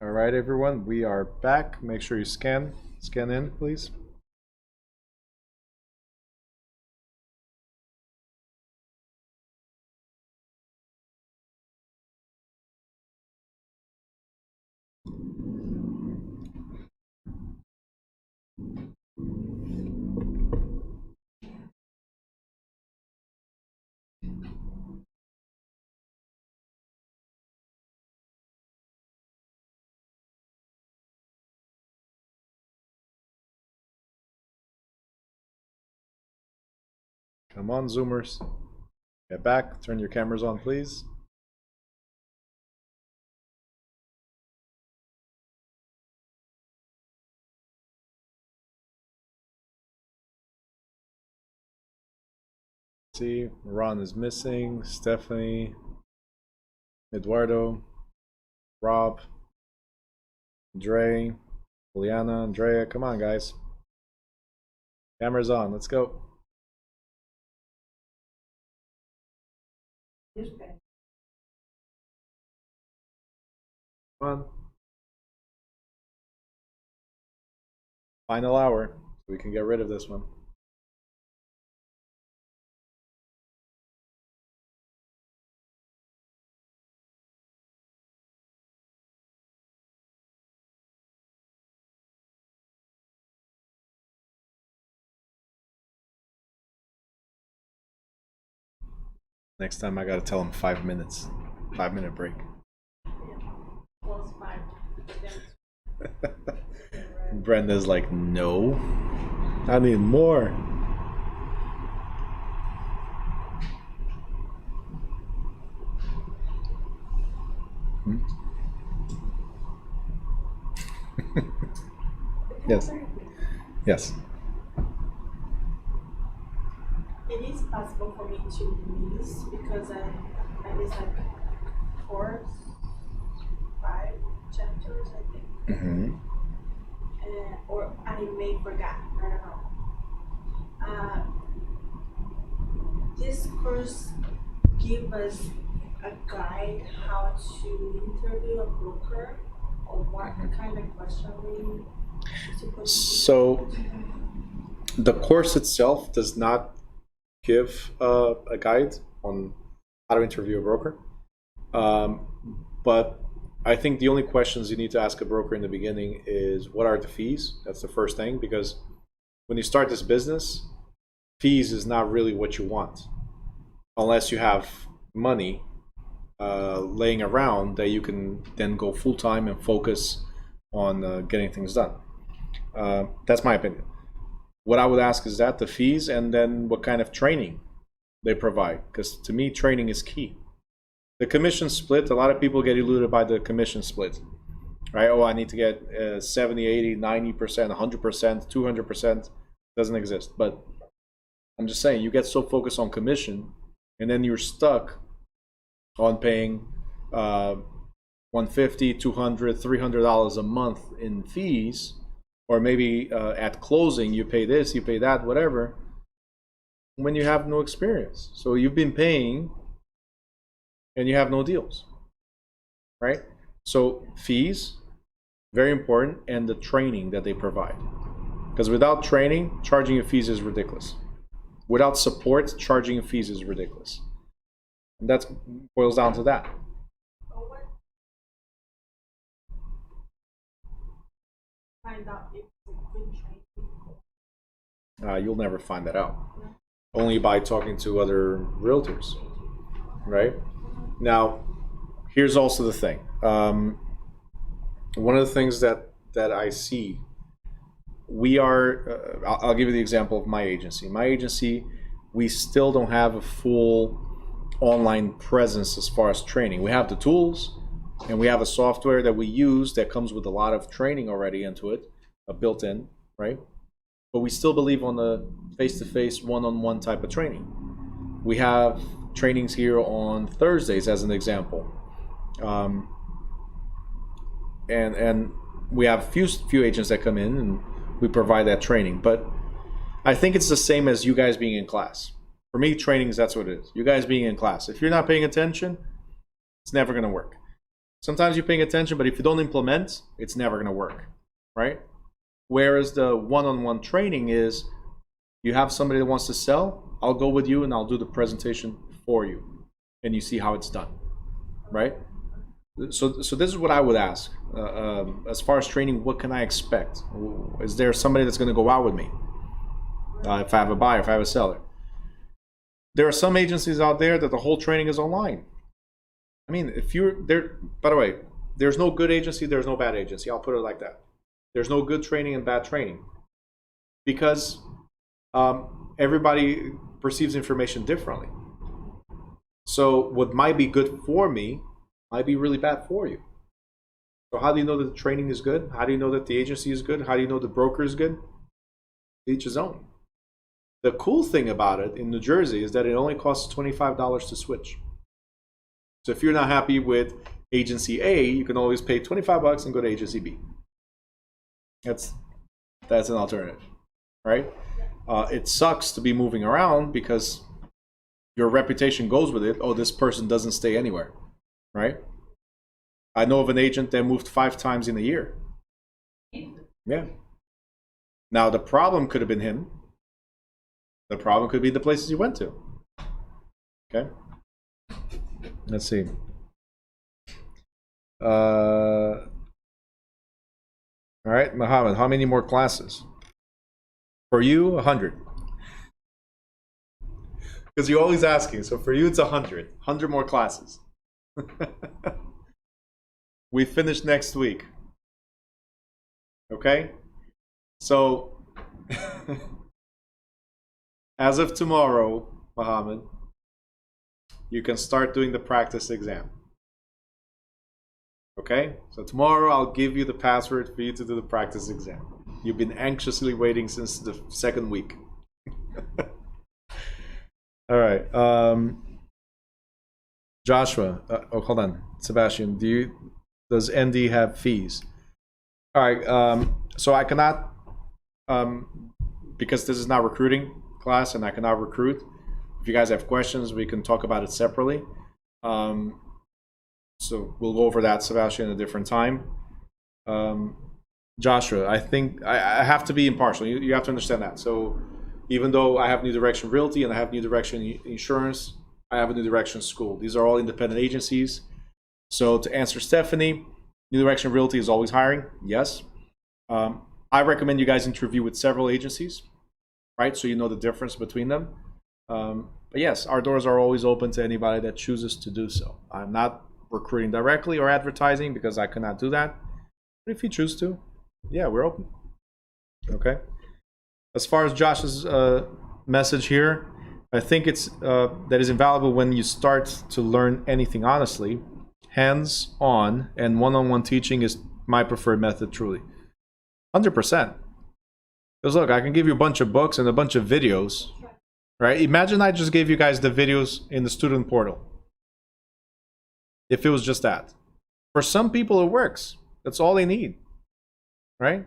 All right, everyone, we are back. Make sure you scan in, please. Come on, Zoomers. Get back. Turn your cameras on, please. See, Ron is missing. Stephanie, Eduardo, Rob, Dre, Juliana, Andrea. Come on, guys. Cameras on. Let's go. Come on. Final hour, so we can get rid of this one. Next time I gotta tell him 5 minutes. 5-minute break. Brenda's like, no, I need more. Yes. Yes. It is possible for me to lease because I lease like 4, 5 chapters, I think. Mm-hmm. Or I may forget, I don't know. This course give us a guide how to interview a broker or what kind of question we supposed to. So the course itself does not give a guide on how to interview a broker, but I think the only questions you need to ask a broker in the beginning is what are the fees. That's the first thing, because when you start this business, fees is not really what you want unless you have money laying around that you can then go full-time and focus on getting things done. That's my opinion. What I would ask is that the fees, and then what kind of training they provide, because to me training is key. The commission split, a lot of people get eluded by the commission split, right? Oh, I need to get 70, 80, 90%, 100%, 200%. Doesn't exist. But I'm just saying, you get so focused on commission and then you're stuck on paying $150, $200, $300 a month in fees, or maybe at closing you pay this, you pay that, whatever, when you have no experience. So you've been paying and you have no deals, right? So fees, very important, and the training that they provide. Because without training, charging your fees is ridiculous. Without support, charging your fees is ridiculous. And that boils down to that. Find out if it's a good training. You'll never find that out. Only by talking to other realtors, right? Now, here's also the thing. One of the things that I see, we are, I'll give you the example of my agency. My agency, we still don't have a full online presence as far as training. We have the tools and we have a software that we use that comes with a lot of training already into it, built in, right? But we still believe on the face-to-face, one-on-one type of training. We have trainings here on Thursdays as an example, and we have few agents that come in and we provide that training. But I think it's the same as you guys being in class. For me, trainings, that's what it is. You guys being in class. If you're not paying attention, it's never going to work. sometimes you're paying attention, but if you don't implement, it's never going to work, right? Whereas the one-on-one training is, you have somebody that wants to sell, I'll go with you and I'll do the presentation for you, and you see how it's done, right? So this is what I would ask. As far as training, what can I expect? Is there somebody that's going to go out with me? If I have a buyer, if I have a seller. There are some agencies out there that the whole training is online. I mean, if you're there, by the way, there's no good agency, there's no bad agency. I'll put it like that. There's no good training and bad training, because everybody perceives information differently. So what might be good for me might be really bad for you. So how do you know that the training is good? How do you know that the agency is good? How do you know the broker is good? Each his own. The cool thing about it in New Jersey is that it only costs $25 to switch. So if you're not happy with agency A, you can always pay $25 and go to agency B. That's an alternative, right? It sucks to be moving around because your reputation goes with it. Oh, this person doesn't stay anywhere, right? I know of an agent that moved 5 times in a year. Yeah. Now the problem could have been him. The problem could be the places you went to. Okay. Let's see. All right, Mohammed, how many more classes? For you, 100. Because you're always asking. So for you, it's 100. 100 more classes. We finish next week. Okay? So, as of tomorrow, Mohammed, you can start doing the practice exam. Okay? So tomorrow I'll give you the password for you to do the practice exam. You've been anxiously waiting since the 2nd week. All right. Joshua. Hold on. Sebastian, does ND have fees? All right. So I cannot, because this is not recruiting class and I cannot recruit. If you guys have questions, we can talk about it separately. So we'll go over that, Sebastian, at a different time. Joshua, I think I have to be impartial. You have to understand that. So even though I have New Direction Realty and I have New Direction Insurance, I have a New Direction School. These are all independent agencies. So to answer Stephanie, New Direction Realty is always hiring. Yes. I recommend you guys interview with several agencies, right? So you know the difference between them. But yes, our doors are always open to anybody that chooses to do so. I'm not recruiting directly or advertising because I cannot do that. But if you choose to, yeah, we're open. Okay. As far as Josh's message here, I think it's that is invaluable when you start to learn anything honestly. Hands-on and one-on-one teaching is my preferred method, truly. 100%. Because look, I can give you a bunch of books and a bunch of videos, right? Imagine I just gave you guys the videos in the student portal. If it was just that. For some people, it works. That's all they need, right?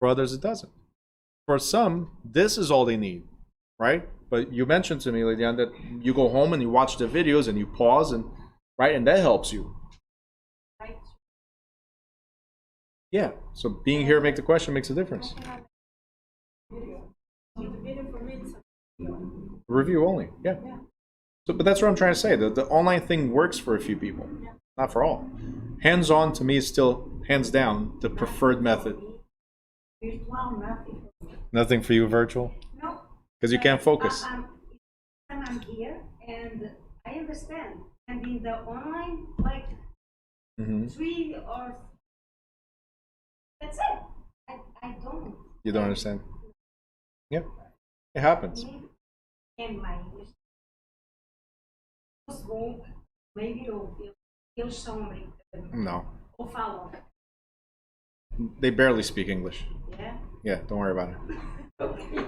For others, it doesn't. For some, this is all they need, right? But you mentioned to me, Lydian, that you go home and you watch the videos and you pause, and right, and that helps you. Yeah. So being here, make the question makes a difference. Review only. Yeah. So, but that's what I'm trying to say. The online thing works for a few people, not for all. Hands-on to me is still, hands down, the preferred method. Nothing for you virtual? No. Because you can't focus. I'm here and I understand. And in the online, like 3 or that's it. I don't. You don't understand? Yep. It happens. And my English was bom, maybe eles são americanos. No. Ou falam. They barely speak English. Yeah? Yeah, don't worry about it. Okay.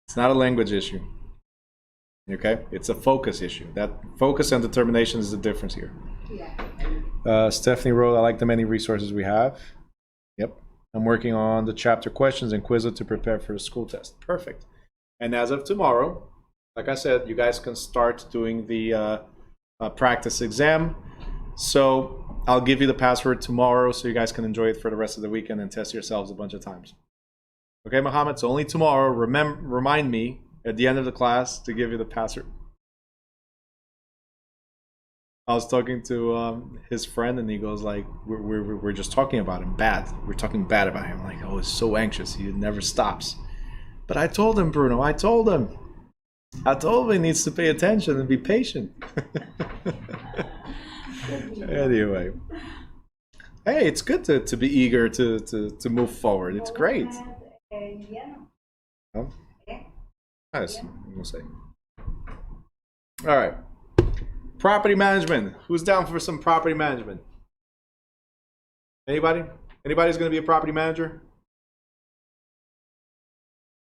It's not a language issue. Okay? It's a focus issue. That focus and determination is the difference here. Yeah. Stephanie wrote, I like the many resources we have. Yep. I'm working on the chapter questions and Quizlet to prepare for the school test. Perfect. And as of tomorrow, like I said, you guys can start doing the practice exam. So I'll give you the password tomorrow so you guys can enjoy it for the rest of the weekend and test yourselves a bunch of times. Okay, Mohammed, so only tomorrow. Remind me at the end of the class to give you the password. I was talking to his friend, and he goes like, we're just talking about him bad. We're talking bad about him. Like, oh, he's so anxious. He never stops. But I told him, Bruno, I told him he needs to pay attention and be patient. Anyway. Hey, it's good to be eager to move forward. It's great. Oh? Nice. We'll see. All right. Property management. Who's down for some property management? Anybody? Anybody's going to be a property manager?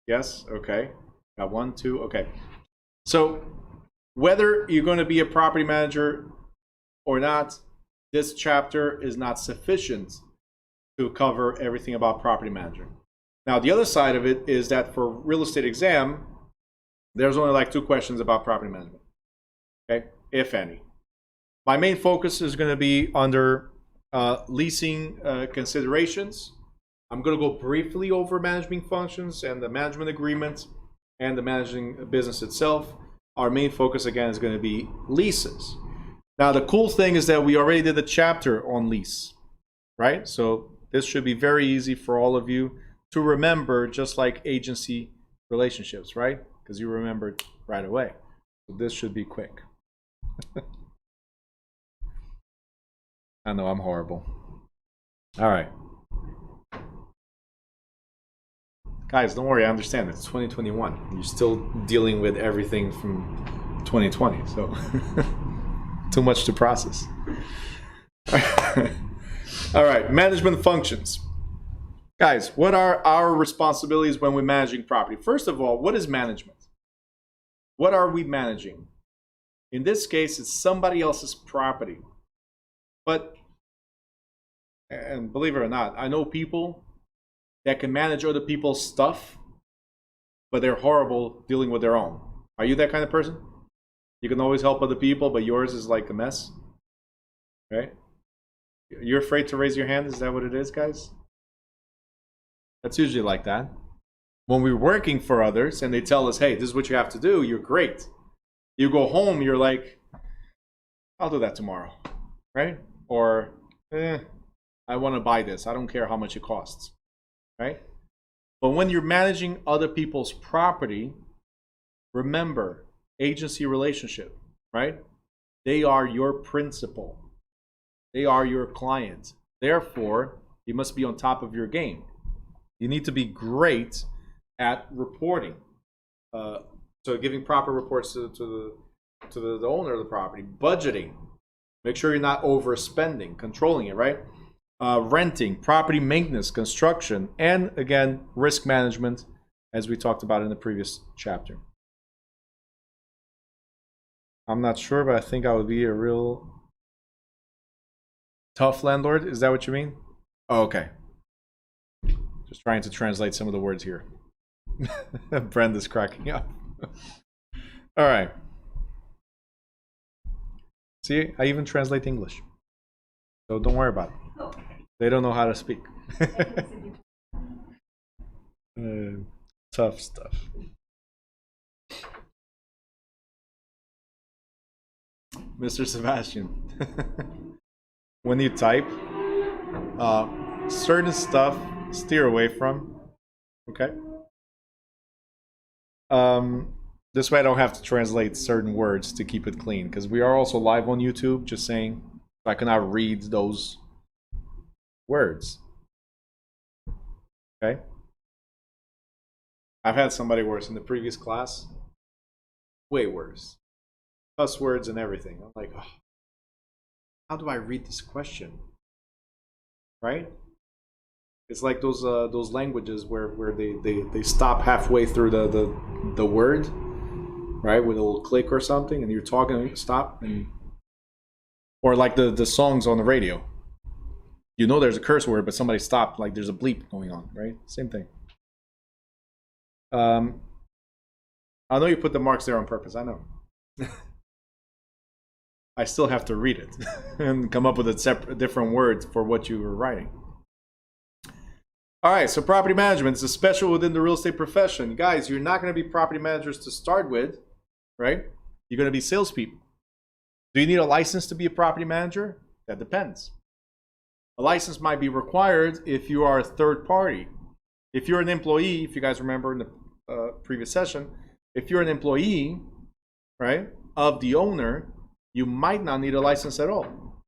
Yes? Okay. Got 1, 2. Okay. So, whether you're going to be a property manager or not, this chapter is not sufficient to cover everything about property management. Now, the other side of it is that for real estate exam, there's only like 2 questions about property management. Okay? If any. My main focus is going to be under leasing considerations. I'm going to go briefly over management functions and the management agreement and the managing business itself. Our main focus again is going to be leases. Now the cool thing is that we already did a chapter on lease, right? So this should be very easy for all of you to remember, just like agency relationships, right? Because you remembered right away. So this should be quick. I know I'm horrible. All right. Guys, don't worry, I understand. It's 2021. You're still dealing with everything from 2020, so too much to process. All right, management functions. Guys, what are our responsibilities when we're managing property? First of all, what is management? What are we managing? In this case, it's somebody else's property. But, and believe it or not, I know people that can manage other people's stuff, but they're horrible dealing with their own. Are you that kind of person? You can always help other people, but yours is like a mess? Right? You're afraid to raise your hand? Is that what it is, guys? That's usually like that. When we're working for others and they tell us, hey, this is what you have to do, you're great. You go home, you're like, I'll do that tomorrow, right? Or, I want to buy this. I don't care how much it costs, right? But when you're managing other people's property, remember, agency relationship, right? They are your principal. They are your client. Therefore, you must be on top of your game. You need to be great at reporting. So giving proper reports to the owner of the property, budgeting, make sure you're not overspending, controlling it, right? Renting, property maintenance, construction, and again, risk management, as we talked about in the previous chapter. I'm not sure, but I think I would be a real tough landlord. Is that what you mean? Oh, okay. Just trying to translate some of the words here. Brenda's cracking up. All right. See, I even translate English. So don't worry about it. Okay. They don't know how to speak. Tough stuff. Mr. Sebastian. When you type, certain stuff steer away from. Okay? This way I don't have to translate certain words to keep it clean, because we are also live on YouTube, just saying, I cannot read those words. Okay? I've had somebody worse in the previous class. Way worse. Cuss words and everything. I'm like, oh, how do I read this question? Right? It's like those languages where they stop halfway through the word, right? With a little click or something, and you're talking, stop, and or like the songs on the radio. You know there's a curse word, but somebody stopped, like there's a bleep going on, right? Same thing. I know you put the marks there on purpose. I know. I still have to read it and come up with a different words for what you were writing. All right, so property management is a special within the real estate profession. Guys, you're not going to be property managers to start with, right? You're going to be salespeople. Do you need a license to be a property manager? That depends. A license might be required if you are a third party. If you're an employee, if you guys remember in the previous session, if you're an employee, right, of the owner, you might not need a license at all,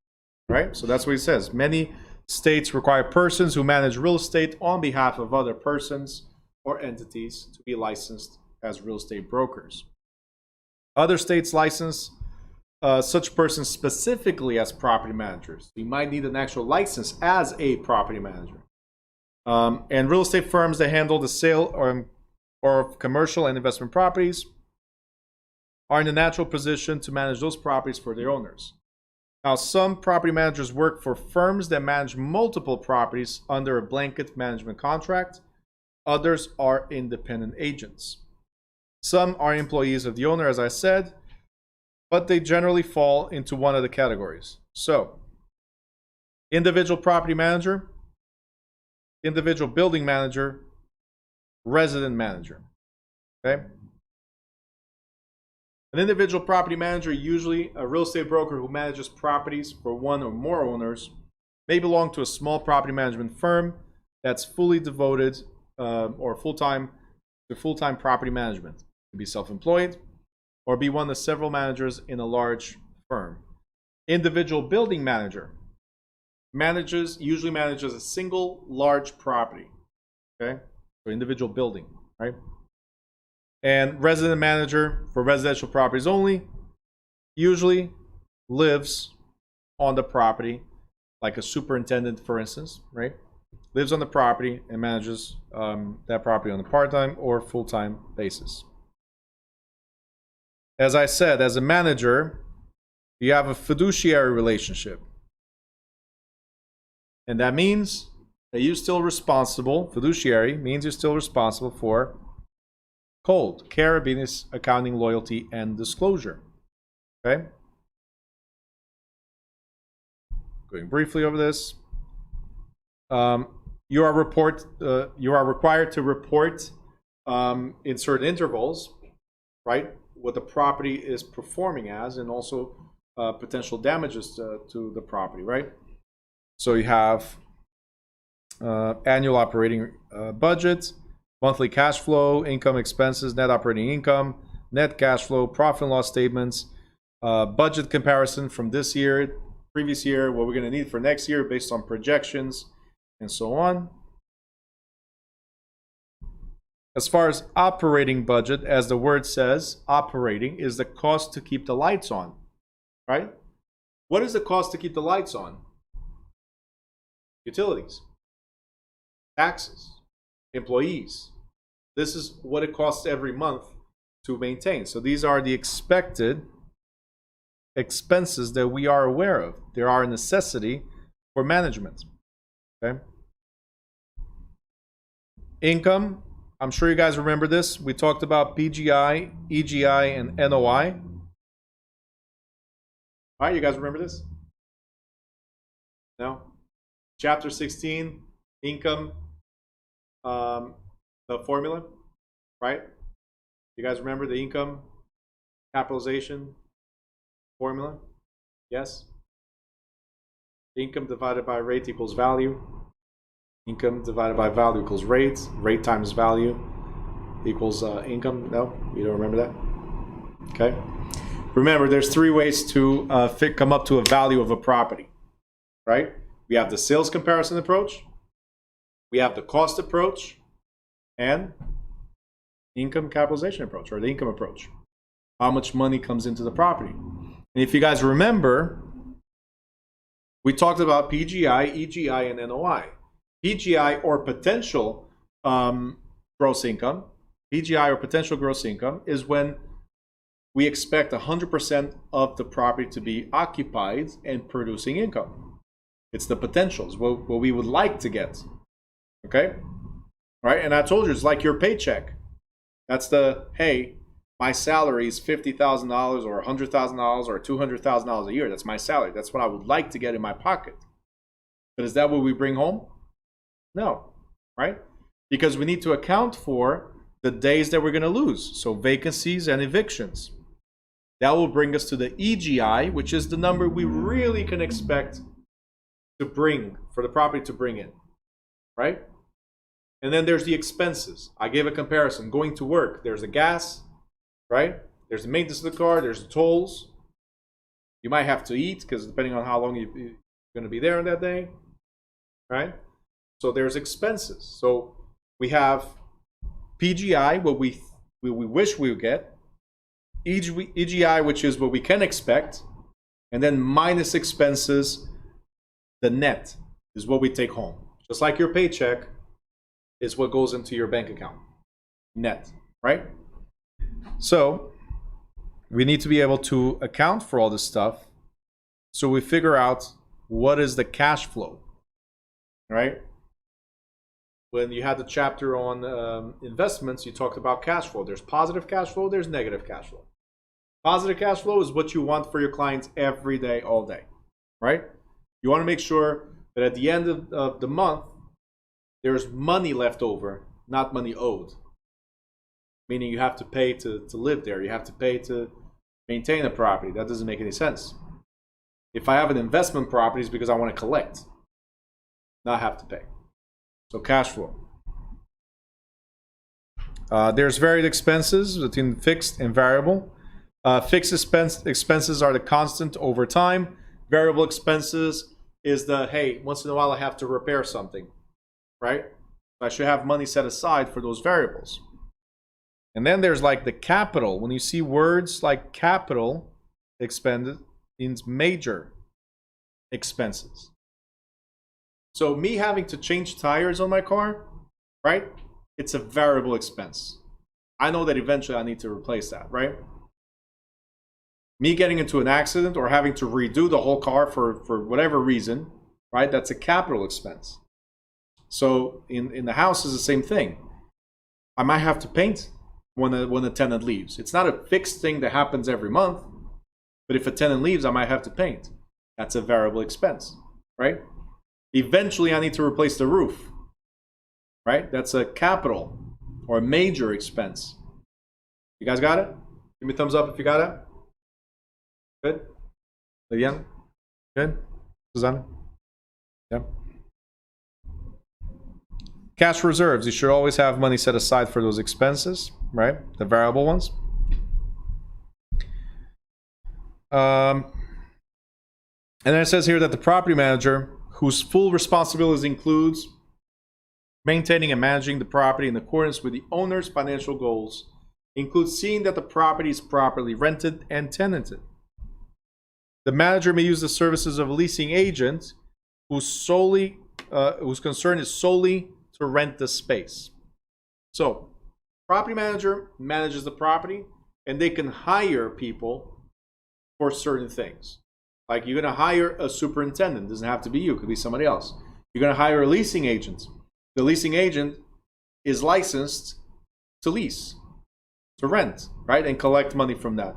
right? So that's what he says. Many states require persons who manage real estate on behalf of other persons or entities to be licensed as real estate brokers. Other states license such persons specifically as property managers. You might need an actual license as a property manager. And real estate firms that handle the sale or commercial and investment properties are in a natural position to manage those properties for their owners. Now, some property managers work for firms that manage multiple properties under a blanket management contract. Others are independent agents. Some are employees of the owner, as I said, but they generally fall into one of the categories. So, individual property manager, individual building manager, resident manager. Okay? An individual property manager, usually a real estate broker who manages properties for one or more owners, may belong to a small property management firm that's fully devoted or full-time property management. It can be self-employed or be one of several managers in a large firm. Individual building manager usually manages a single large property. Okay, so individual building, right? And resident manager for residential properties only usually lives on the property, like a superintendent, for instance, right? Lives on the property and manages that property on a part-time or full-time basis. As I said, as a manager, you have a fiduciary relationship. And that means that you're still responsible. Fiduciary means you're still responsible for COLD, care, business, accounting, loyalty, and disclosure. Okay? Going briefly over this. You are required to report in certain intervals, right, what the property is performing as, and also potential damages to the property, right? So you have annual operating budget, monthly cash flow, income, expenses, net operating income, net cash flow, profit and loss statements, budget comparison from this year, previous year, what we're going to need for next year based on projections, and so on. As far as operating budget, as the word says, operating is the cost to keep the lights on, right? What is the cost to keep the lights on? Utilities, taxes, employees. This is what it costs every month to maintain. So these are the expected expenses that we are aware of. They are a necessity for management. Okay. Income. I'm sure you guys remember this. We talked about PGI, EGI, and NOI. All right, you guys remember this? No? Chapter 16, income, the formula, right? You guys remember the income capitalization formula? Yes? Income divided by rate equals value. Income divided by value equals rate. Rate times value equals income. No? You don't remember that? Okay. Remember, there's three ways to come up to a value of a property, right? We have the sales comparison approach, we have the cost approach, and income capitalization approach, or the income approach. How much money comes into the property. And if you guys remember, we talked about PGI, EGI, and NOI. PGI, or potential gross income, PGI, or potential gross income, is when we expect 100% of the property to be occupied and producing income. It's the potentials, what we would like to get. Okay? Right? And I told you, it's like your paycheck. That's the, hey, my salary is $50,000 or $100,000 or $200,000 a year. That's my salary. That's what I would like to get in my pocket. But is that what we bring home? No, right? Because we need to account for the days that we're going to lose. So vacancies and evictions. That will bring us to the EGI, which is the number we really can expect to bring, for the property to bring in, right? And then there's the expenses. I gave a comparison. Going to work, there's the gas, right? There's the maintenance of the car, there's the tolls. You might have to eat, because depending on how long you're going to be there on that day, right? So there's expenses. So we have PGI, what we wish we would get, EGI, which is what we can expect, and then minus expenses, the net is what we take home. Just like your paycheck is what goes into your bank account, net, right? So we need to be able to account for all this stuff, so we figure out what is the cash flow, right? When you had the chapter on investments, you talked about cash flow. There's positive cash flow, there's negative cash flow. Positive cash flow is what you want for your clients every day, all day, right? You want to make sure that at the end of the month, there's money left over, not money owed. Meaning you have to pay to live there. You have to pay to maintain a property. That doesn't make any sense. If I have an investment property, it's because I want to collect, not have to pay. So cash flow. There's varied expenses between fixed and variable. Fixed expenses are the constant over time. Variable expenses is the, hey, once in a while I have to repair something, right? I should have money set aside for those variables. And then there's like the capital. When you see words like capital expended, means major expenses. So me having to change tires on my car, right? It's a variable expense. I know that eventually I need to replace that, right? Me getting into an accident or having to redo the whole car for whatever reason, right? That's a capital expense. So in the house is the same thing. I might have to paint when a tenant leaves. It's not a fixed thing that happens every month, but if a tenant leaves, I might have to paint. That's a variable expense, right? Eventually, I need to replace the roof, right? That's a capital or a major expense. You guys got it? Give me a thumbs up if you got it. Good? Again? Good? Susanna? Yeah. Cash reserves. You should always have money set aside for those expenses, right? The variable ones. And then it says here that the property manager, whose full responsibilities includes maintaining and managing the property in accordance with the owner's financial goals, includes seeing that the property is properly rented and tenanted. The manager may use the services of a leasing agent whose concern is solely to rent the space. So, property manager manages the property, and they can hire people for certain things. Like you're going to hire a superintendent. It doesn't have to be you. It could be somebody else. You're going to hire a leasing agent. The leasing agent is licensed to lease, to rent, right? And collect money from that.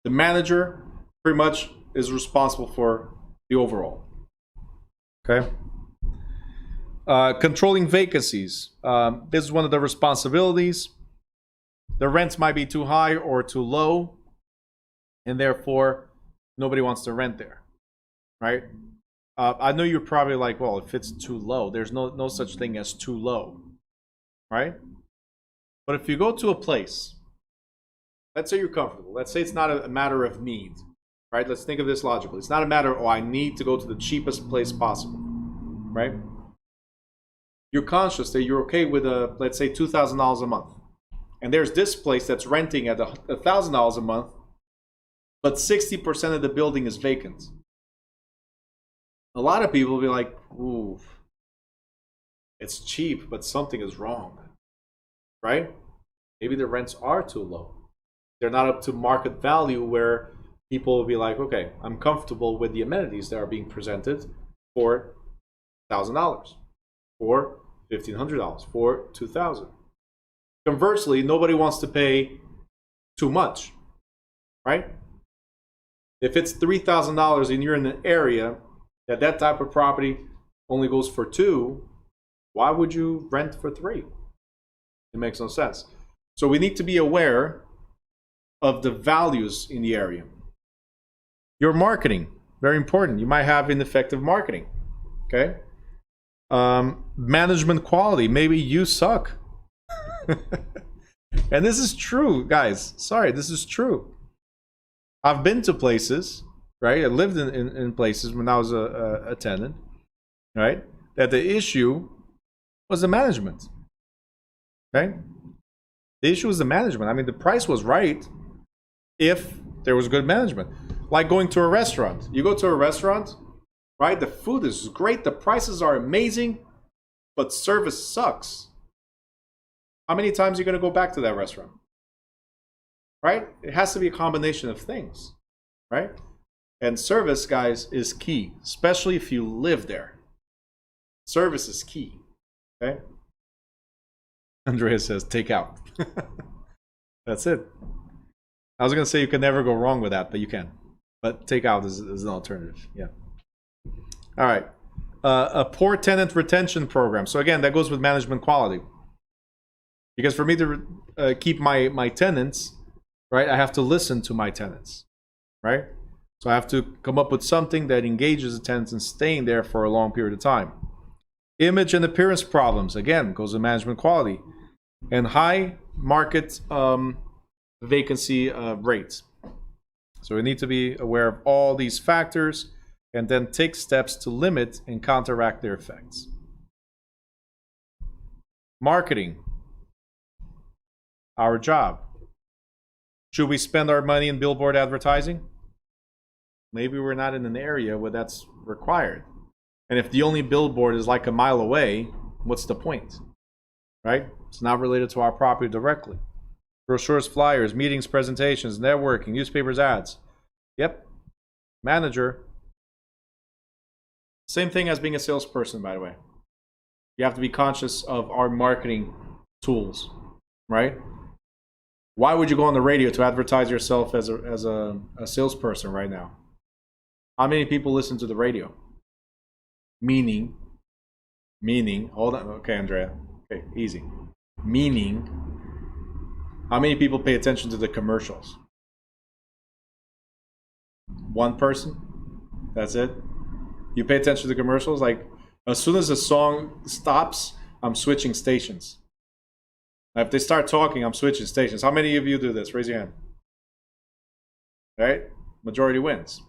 The manager pretty much is responsible for the overall. Okay. Controlling vacancies. This is one of the responsibilities. The rents might be too high or too low, and therefore nobody wants to rent there, right? I know you're probably like, well, if it's too low, there's no such thing as too low, right? But if you go to a place, let's say you're comfortable. Let's say it's not a matter of need, right? Let's think of this logically. It's not a matter of, oh, I need to go to the cheapest place possible, right? You're conscious that you're okay with let's say $2,000 a month. And there's this place that's renting at $1,000 a month, but 60% of the building is vacant. A lot of people will be like, ooh, it's cheap, but something is wrong, right? Maybe the rents are too low. They're not up to market value where people will be like, okay, I'm comfortable with the amenities that are being presented for $1,000, for $1,500, for $2,000. Conversely, nobody wants to pay too much, right? If it's $3,000 and you're in an area that type of property only goes for 2, why would you rent for 3? It makes no sense. So we need to be aware of the values in the area. Your marketing, very important. You might have ineffective marketing, okay? Management quality, maybe you suck. And this is true, guys. Sorry, this is true. I've been to places, right? I lived in places when I was a tenant, right? That the issue was the management, okay? The issue was the management. I mean, the price was right if there was good management. Like going to a restaurant. You go to a restaurant, right? The food is great. The prices are amazing, but service sucks. How many times are you going to go back to that restaurant? Right? It has to be a combination of things, right? And service, guys, is key, especially if you live there. Service is key, okay? Andrea says, take out. That's it. I was going to say you can never go wrong with that, but you can. But take out is an alternative, yeah. All right. A poor tenant retention program. So again, that goes with management quality. Because for me to keep my tenants, right, I have to listen to my tenants, right? So I have to come up with something that engages the tenants in staying there for a long period of time. Image and appearance problems, again, goes with management quality. And high market vacancy rates. So we need to be aware of all these factors and then take steps to limit and counteract their effects. Marketing. Our job. Should we spend our money in billboard advertising? Maybe we're not in an area where that's required. And if the only billboard is like a mile away, what's the point? Right? It's not related to our property directly. Brochures, flyers, meetings, presentations, networking, newspapers, ads. Yep. Manager. Same thing as being a salesperson, by the way. You have to be conscious of our marketing tools, right? Why would you go on the radio to advertise yourself as a salesperson right now? How many people listen to the radio? Meaning, hold on. Okay, Andrea. Okay, easy. Meaning, how many people pay attention to the commercials? One person? That's it? You pay attention to the commercials? Like, as soon as the song stops, I'm switching stations. Now, if they start talking, I'm switching stations. How many of you do this? Raise your hand. All right? Majority wins.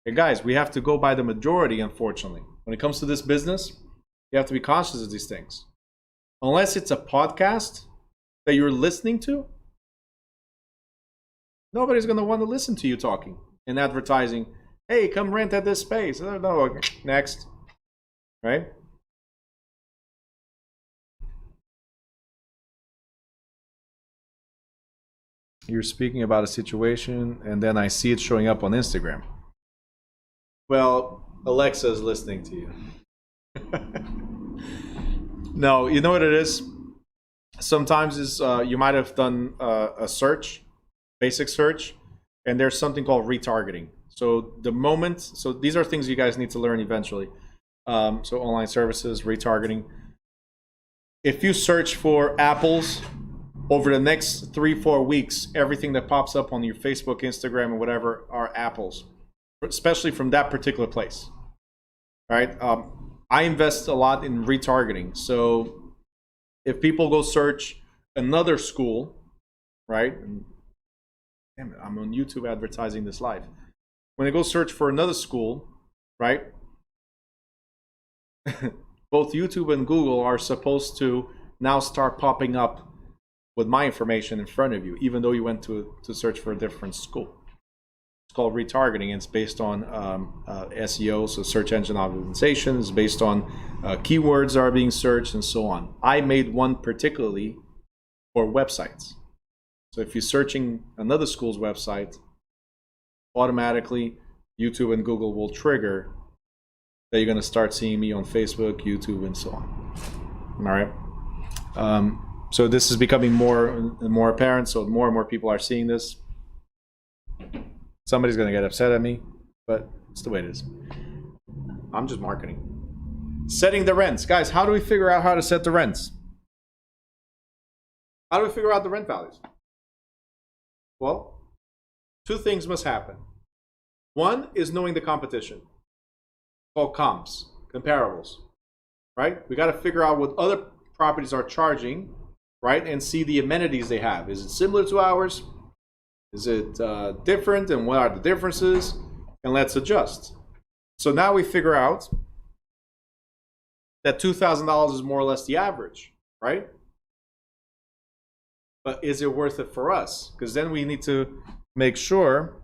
Hey, guys, we have to go by the majority, unfortunately. When it comes to this business, you have to be conscious of these things. Unless it's a podcast that you're listening to, nobody's going to want to listen to you talking and advertising. Hey, come rent at this space. No, next. Right? You're speaking about a situation, and then I see it showing up on Instagram. Well, Alexa is listening to you. No, you know what it is? Sometimes is you might have done a search, basic search, and there's something called retargeting. So these are things you guys need to learn eventually. So online services, retargeting. If you search for apples, over the next 3-4 weeks, everything that pops up on your Facebook, Instagram, or whatever are apples, especially from that particular place. All right. I invest a lot in retargeting. So if people go search another school, right? And, damn it, I'm on YouTube advertising this live. When they go search for another school, right? Both YouTube and Google are supposed to now start popping up with my information in front of you, even though you went to search for a different school. It's called retargeting, and it's based on SEO, so search engine optimization. It's based on keywords that are being searched and so on. I made one particularly for websites. So if you're searching another school's website, automatically YouTube and Google will trigger that you're going to start seeing me on Facebook, YouTube, and so on. All right. So this is becoming more and more apparent. So more and more people are seeing this. Somebody's going to get upset at me, but it's the way it is. I'm just marketing. Setting the rents. Guys, how do we figure out how to set the rents? How do we figure out the rent values? Well, two things must happen. One is knowing the competition. Called comps, comparables, right? We got to figure out what other properties are charging, right? And see the amenities they have. Is it similar to ours? Is it different? And what are the differences? And let's adjust. So now we figure out that $2,000 is more or less the average, right? But is it worth it for us? Because then we need to make sure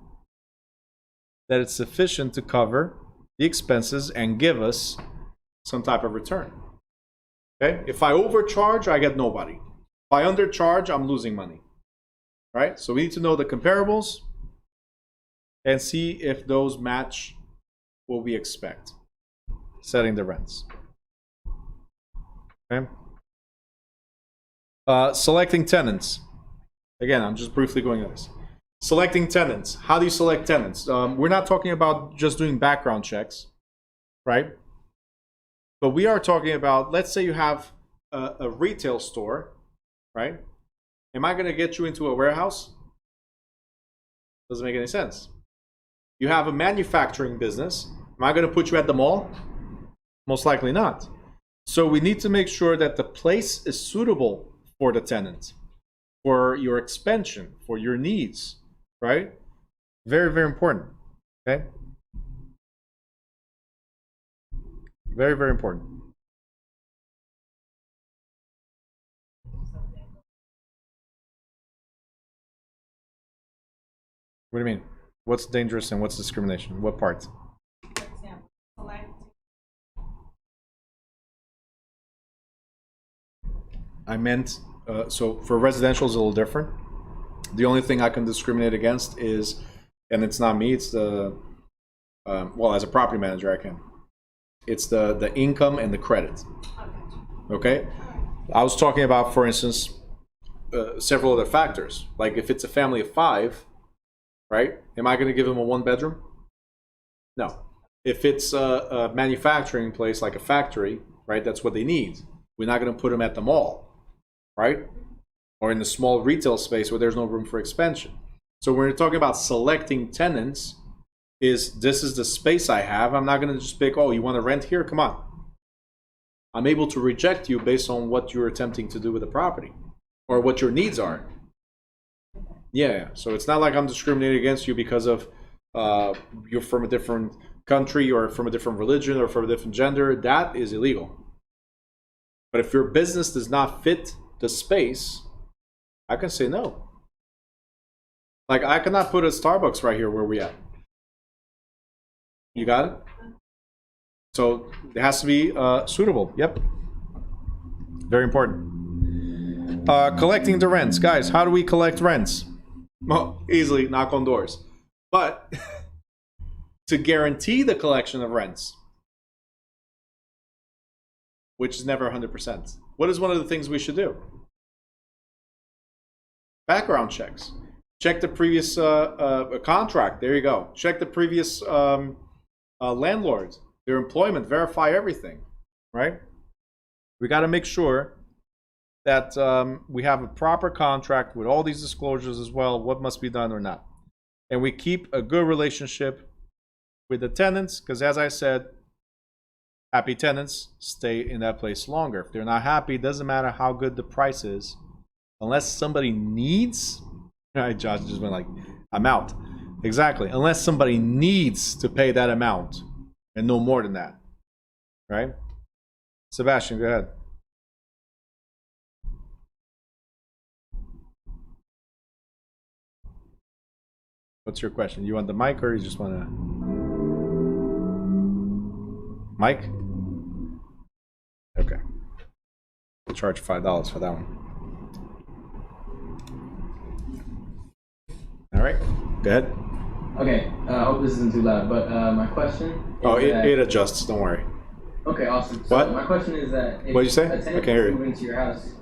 that it's sufficient to cover the expenses and give us some type of return. Okay? If I overcharge, I get nobody. If I undercharge, I'm losing money. Right? So we need to know the comparables and see if those match what we expect. Setting the rents. Okay? Selecting tenants. Again, I'm just briefly going over this. Selecting tenants. How do you select tenants? We're not talking about just doing background checks, right? But we are talking about, let's say you have a retail store, right? Am I going to get you into a warehouse? Doesn't make any sense. You have a manufacturing business. Am I going to put you at the mall? Most likely not. So we need to make sure that the place is suitable for the tenant, for your expansion, for your needs, right? Very, very important. Okay? Very, very important. What do you mean? What's dangerous and what's discrimination? What part? For example, select. I meant, so for residential is a little different. The only thing I can discriminate against is, and it's not me, it's the, well, as a property manager I can. It's the income and the credit. Okay? I was talking about, for instance, several other factors. Like if it's a family of 5, right? Am I going to give them a 1-bedroom? No. If it's a manufacturing place like a factory, right? That's what they need. We're not going to put them at the mall, right? Or in a small retail space where there's no room for expansion. So when we're talking about selecting tenants, this is the space I have. I'm not going to just pick, oh, you want to rent here? Come on. I'm able to reject you based on what you're attempting to do with the property or what your needs are. Yeah, so it's not like I'm discriminating against you because of you're from a different country or from a different religion or from a different gender. That is illegal. But if your business does not fit the space, I can say no. Like I cannot put a Starbucks right here where we at. You got it? So it has to be suitable. Yep. Very important. Collecting the rents. Guys, how do we collect rents? Well, easily knock on doors. But to guarantee the collection of rents, which is never 100%, what is one of the things we should do? Background checks. Check the previous contract. There you go. Check the previous landlords, their employment, verify everything, right? We got to make sure that we have a proper contract with all these disclosures as well, what must be done or not. And we keep a good relationship with the tenants, because as I said, happy tenants stay in that place longer. If they're not happy, it doesn't matter how good the price is. Unless somebody needs, right, Josh just went like, I'm out. Exactly. Unless somebody needs to pay that amount and no more than that, right? Sebastian, go ahead. What's your question? You want the mic or you just want to... Mic? Okay. I'll charge $5 for that one. All right. Go ahead. Okay. I hope this isn't too loud, but my question is it adjusts. Don't worry. Okay, awesome. So What? My question is that if What'd you say? a I tenant can't hear you. moves into your house,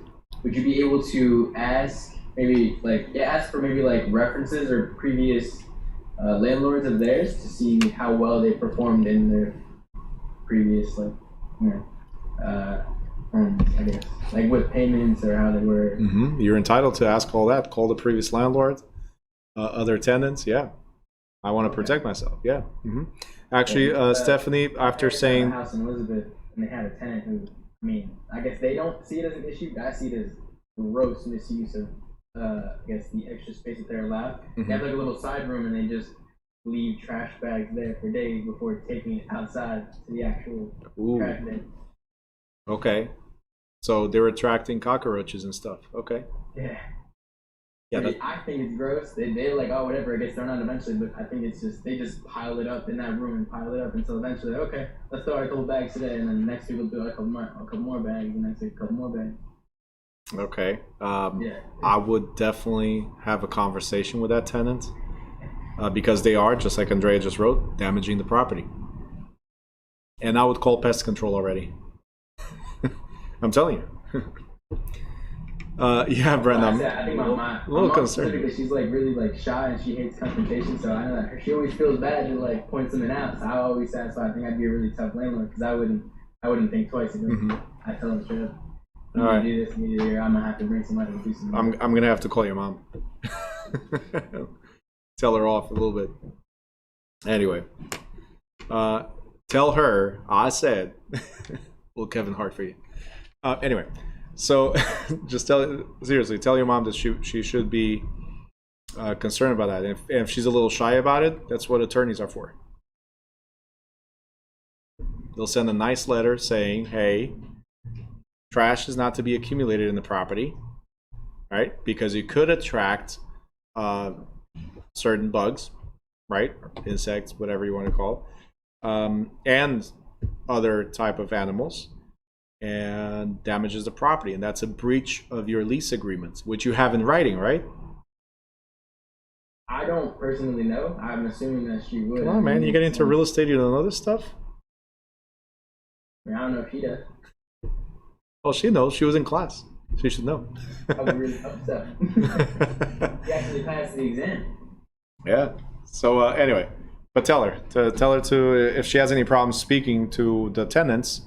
would you be able to ask ask for maybe like references or previous landlords of theirs to see how well they performed in their previous homes, I guess, like with payments or how they were. You're entitled to ask all that. Call the previous landlord, other tenants. Yeah, I want to protect myself. Yeah. Actually, Stephanie, after saying a house in Elizabeth, and they had a tenant who, I mean, I guess they don't see it as an issue. I see it as gross misuse of, I guess, the extra space that they're allowed. They have like a little side room, and they just leave trash bags there for days before taking it outside to the actual trash bin. Okay, so they're attracting cockroaches and stuff. Okay. Yeah. Yeah. I think it's gross. They're like, oh, whatever, it gets thrown out eventually. But I think it's just they just pile it up in that room and pile it up until eventually, okay, let's throw out a couple bags today, and then the next week we'll do a couple more bags, and next week a couple more bags. Okay. I would definitely have a conversation with that tenant because they are, just like Andrea just wrote, damaging the property. And I would call pest control already. I'm telling you. Yeah, Brenda, I'm I think my a little mom concerned. she's like really like shy and she hates confrontation, so I know that she always feels bad to like point something out. So I always satisfy. I think I'd be a really tough landlord because I wouldn't think twice. I tell them straight up. All right. Do this, you do here. I'm gonna have to bring somebody to do something. I'm gonna have to call your mom. Tell her off a little bit. Anyway, tell her I said, little Kevin Hart for you. Anyway, so just tell your mom that she should be concerned about that. And if she's a little shy about it, that's what attorneys are for. They'll send a nice letter saying, hey, trash is not to be accumulated in the property, right? Because it could attract certain bugs, right? Insects, whatever you want to call it, and other type of animals, and damages the property. And that's a breach of your lease agreements, which you have in writing, right? I don't personally know. I'm assuming that she would. Come on, man. You get into real estate, you don't know this stuff? I don't know if she does. Well, she knows. She was in class. She should know. I was really upset. She actually passed the exam. Yeah. So anyway, but tell her to if she has any problems speaking to the tenants,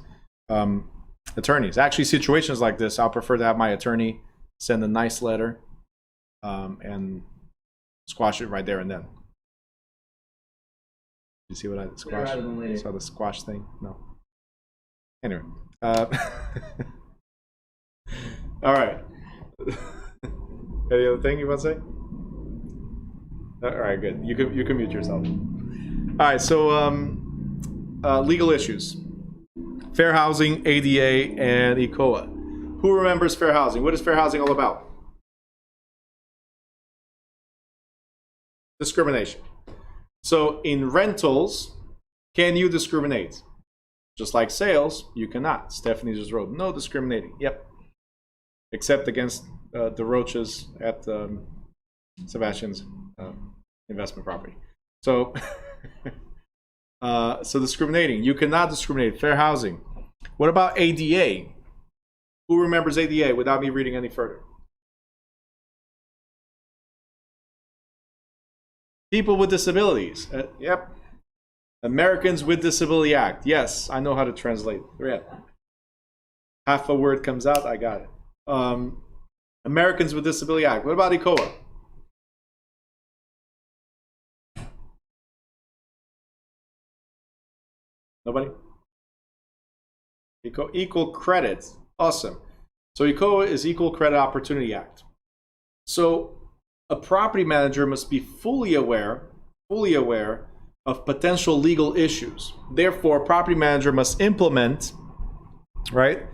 attorneys. Actually, situations like this, I'll prefer to have my attorney send a nice letter, and squash it right there and then. You see what I squash? Saw the squash thing? No. Anyway. All right. Any other thing you want to say? All right, good. You can mute yourself. All right. So legal issues: fair housing, ADA, and ECOA. Who remembers fair housing? What is fair housing all about? Discrimination. So in rentals, can you discriminate? Just like sales, you cannot. Stephanie just wrote, no discriminating. Yep. Except against the roaches at Sebastian's investment property. So, so discriminating. You cannot discriminate. Fair housing. What about ADA? Who remembers ADA without me reading any further? People with disabilities. Yep. Americans with Disability Act. Yes, I know how to translate. Yeah. Half a word comes out, I got it. Americans with Disability Act. What about ECOA? Nobody? Equal credit. Awesome. So ECOA is Equal Credit Opportunity Act. So a property manager must be fully aware of potential legal issues. Therefore, a property manager must implement, right,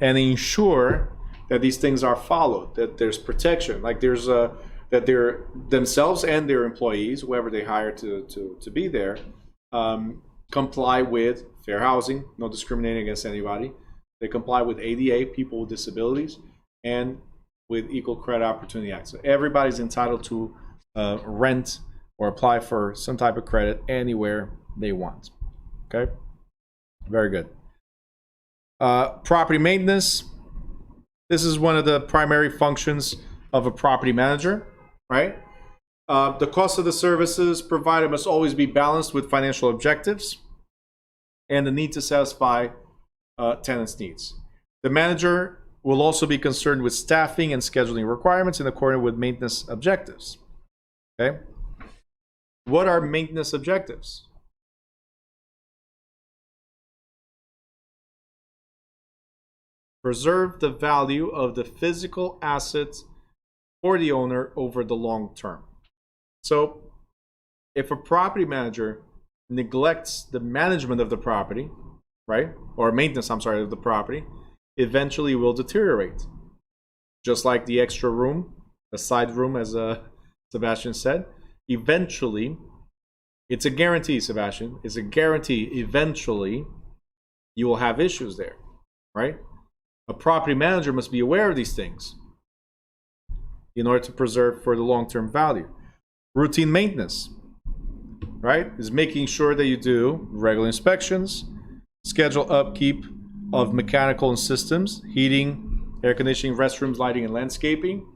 and ensure that these things are followed, that there's protection, like there's that they're themselves and their employees, whoever they hire to be there, comply with fair housing, no discriminating against anybody. They comply with ADA, people with disabilities, and with Equal Credit Opportunity Act. So everybody's entitled to rent or apply for some type of credit anywhere they want. Okay? Very good. Property maintenance. This is one of the primary functions of a property manager, right? The cost of the services provided must always be balanced with financial objectives and the need to satisfy tenants' needs. The manager will also be concerned with staffing and scheduling requirements in accordance with maintenance objectives. Okay? What are maintenance objectives? Preserve the value of the physical assets for the owner over the long term. So, if a property manager neglects the management of the property, right, or maintenance, I'm sorry, of the property, eventually will deteriorate. Just like the extra room, the side room, as Sebastian said, eventually, it's a guarantee, Sebastian, it's a guarantee, eventually, you will have issues there, right? A property manager must be aware of these things in order to preserve for the long-term value. Routine maintenance, right, is making sure that you do regular inspections, schedule upkeep of mechanical and systems, heating, air conditioning, restrooms, lighting, and landscaping,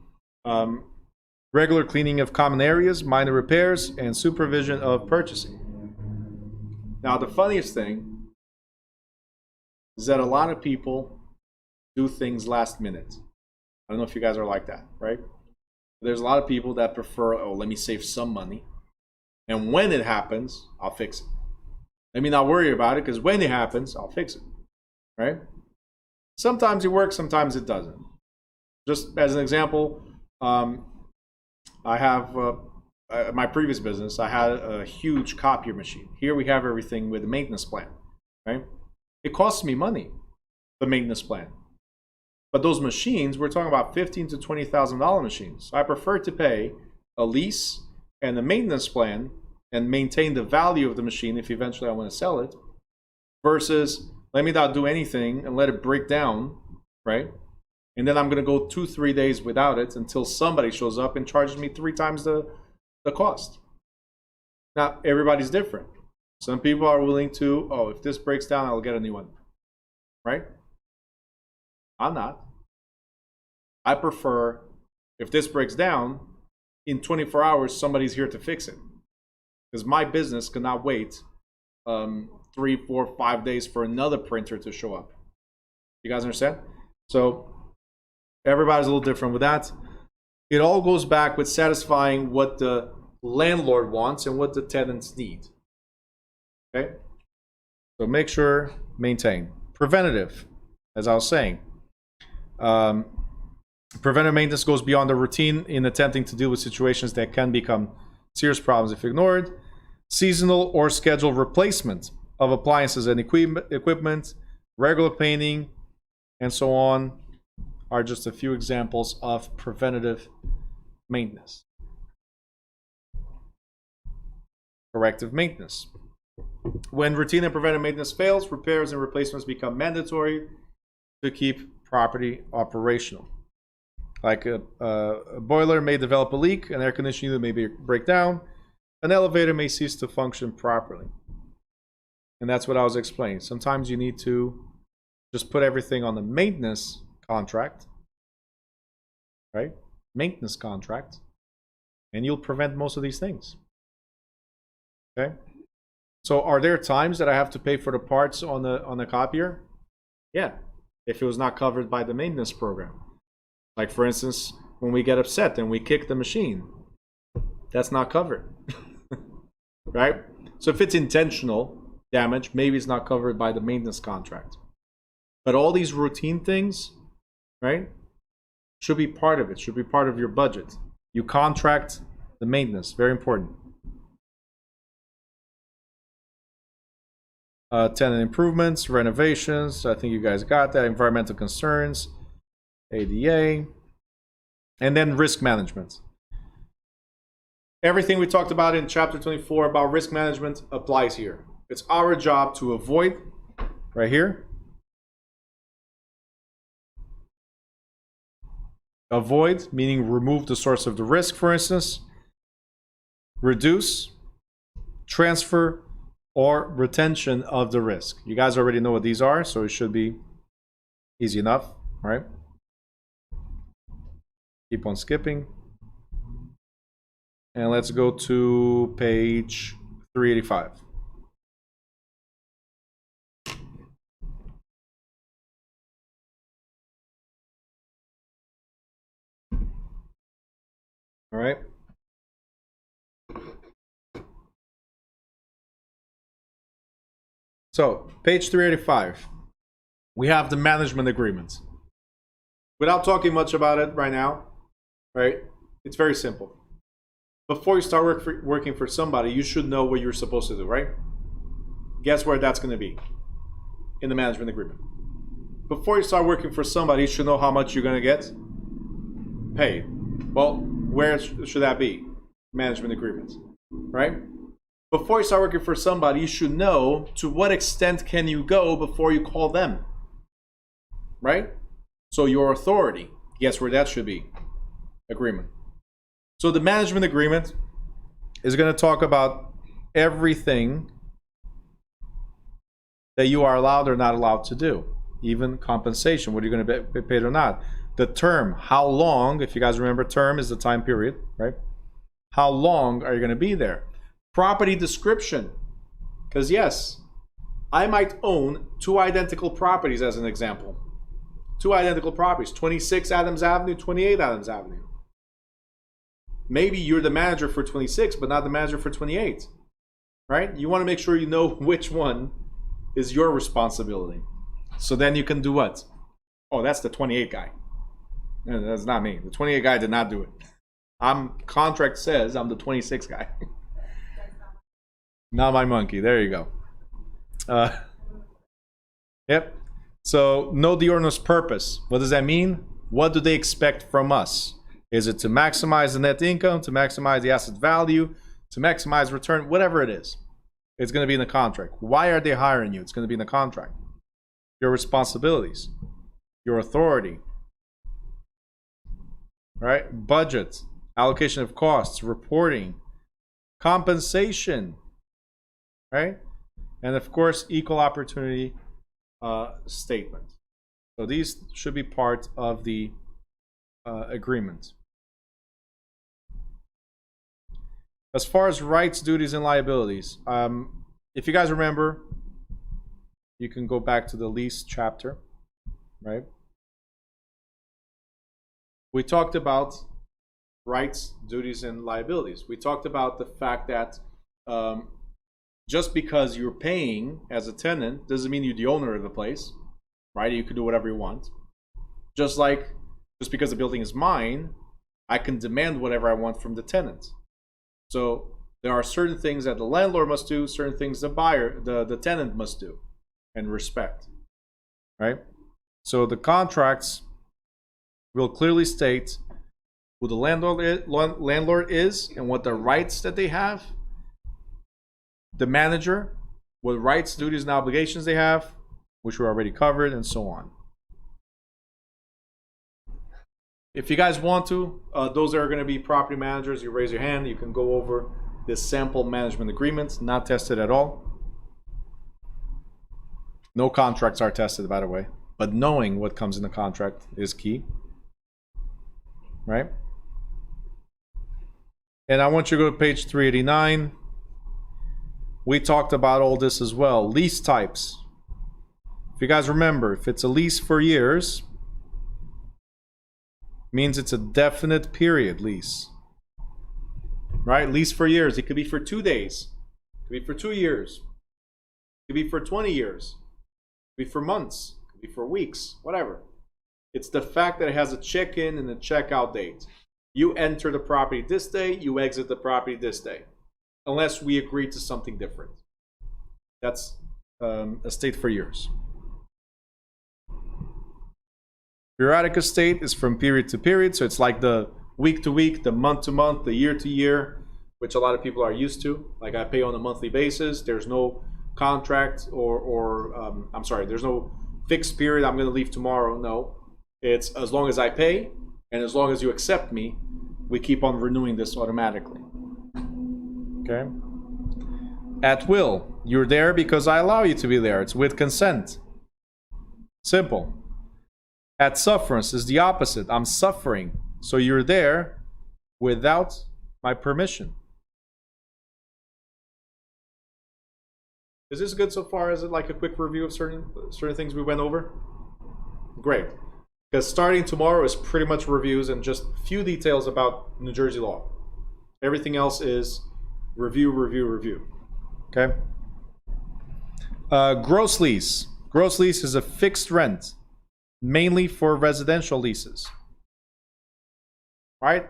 regular cleaning of common areas, minor repairs, and supervision of purchasing. Now, the funniest thing is that a lot of people do things last minute. I don't know if you guys are like that, right? There's a lot of people that prefer, oh, let me save some money, and when it happens, I'll fix it. Let me not worry about it, because when it happens, I'll fix it, right? Sometimes it works, sometimes it doesn't. Just as an example, I have my previous business, I had a huge copier machine. Here we have everything with a maintenance plan, right? It costs me money, the maintenance plan. But those machines, we're talking about $15,000 to $20,000 machines. I prefer to pay a lease and a maintenance plan and maintain the value of the machine if eventually I want to sell it, versus let me not do anything and let it break down, right? And then I'm going to go 2-3 days without it until somebody shows up and charges me 3 times the cost. Now, everybody's different. Some people are willing to, oh, if this breaks down, I'll get a new one, right? I'm not. I prefer, if this breaks down, in 24 hours, somebody's here to fix it. Because my business cannot wait 3, 4, 5 days for another printer to show up. You guys understand? So everybody's a little different with that. It all goes back with satisfying what the landlord wants and what the tenants need. Okay? So make sure, maintain. Preventative, as I was saying. Preventive maintenance goes beyond the routine in attempting to deal with situations that can become serious problems if ignored. Seasonal or scheduled replacement of appliances and equipment, regular painting, and so on are just a few examples of preventative maintenance. Corrective maintenance. When routine and preventive maintenance fails, repairs and replacements become mandatory to keep property operational. Like a boiler may develop a leak, an air conditioning unit may break down, an elevator may cease to function properly. And that's what I was explaining. Sometimes you need to just put everything on the maintenance contract, right? Maintenance contract, and you'll prevent most of these things. Okay? So are there times that I have to pay for the parts on the copier? Yeah, if it was not covered by the maintenance program. Like, for instance, when we get upset and we kick the machine, that's not covered. Right? So if it's intentional damage, maybe it's not covered by the maintenance contract. But all these routine things, right, should be part of it, should be part of your budget. You contract the maintenance, very important. Tenant improvements, renovations, I think you guys got that. Environmental concerns, ADA, and then risk management. Everything we talked about in chapter 24 about risk management applies here. It's our job to avoid, right here, avoid, meaning remove the source of the risk, for instance, reduce, transfer, or retention of the risk. You guys already know what these are, so it should be easy enough, right? Keep on skipping. And let's go to page 385. All right. So, page 385. We have the management agreement. Without talking much about it right now, right? It's very simple. Before you start working for somebody, you should know what you're supposed to do, right? Guess where that's going to be? In the management agreement. Before you start working for somebody, you should know how much you're going to get paid. Well, where should that be? Management agreement, right? Before you start working for somebody, you should know to what extent can you go before you call them, right? So your authority, guess where that should be? Agreement. So the management agreement is going to talk about everything that you are allowed or not allowed to do, even compensation, whether you're going to be paid or not. The term, how long, if you guys remember, term is the time period, right? How long are you going to be there? Property description, because yes, I might own two identical properties as an example. Two identical properties, 26 Adams Avenue, 28 Adams Avenue. Maybe you're the manager for 26, but not the manager for 28, right? You want to make sure you know which one is your responsibility. So then you can do what? Oh, that's the 28 guy. No, that's not me. The 28 guy did not do it. Contract says I'm the 26 guy. Not my monkey. There you go. Yep. So know the owner's purpose. What does that mean? What do they expect from us? Is it to maximize the net income, to maximize the asset value, to maximize return, whatever it is? It's going to be in the contract. Why are they hiring you? It's going to be in the contract. Your responsibilities, your authority, right? Budget, allocation of costs, reporting, compensation, right? And of course, equal opportunity statement. So these should be part of the agreement. As far as rights, duties, and liabilities, if you guys remember, you can go back to the lease chapter, right? We talked about rights, duties, and liabilities. We talked about the fact that just because you're paying as a tenant doesn't mean you're the owner of the place, right? You can do whatever you want. Just because the building is mine, I can demand whatever I want from the tenant. So there are certain things that the landlord must do, certain things the tenant must do and respect, right? So the contracts will clearly state who the landlord is and what the rights that they have, the manager, what rights, duties, and obligations they have, which were already covered, and so on. If you guys want to, those that are going to be property managers, you raise your hand. You can go over this sample management agreement, not tested at all. No contracts are tested, by the way, but knowing what comes in the contract is key, right? And I want you to go to page 389. We talked about all this as well. Lease types. If you guys remember, if it's a lease for years, means it's a definite period lease, right? Lease for years. It could be for 2 days, it could be for 2 years, it could be for 20 years, it could be for months, it could be for weeks, whatever. It's the fact that it has a check-in and a check-out date. You enter the property this day, you exit the property this day, unless we agree to something different. That's a state for years. Periodic estate is from period to period, so it's like the week to week, the month to month, the year to year, which a lot of people are used to. Like I pay on a monthly basis. There's no contract there's no fixed period. I'm going to leave tomorrow. No, it's as long as I pay and as long as you accept me, we keep on renewing this automatically. Okay. At will, you're there because I allow you to be there. It's with consent. Simple. At sufferance is the opposite. I'm suffering. So you're there without my permission. Is this good so far? Is it like a quick review of certain things we went over? Great. Because starting tomorrow is pretty much reviews and just a few details about New Jersey law. Everything else is review, review, review. Okay? Gross lease. Gross lease is a fixed rent, mainly for residential leases. Right?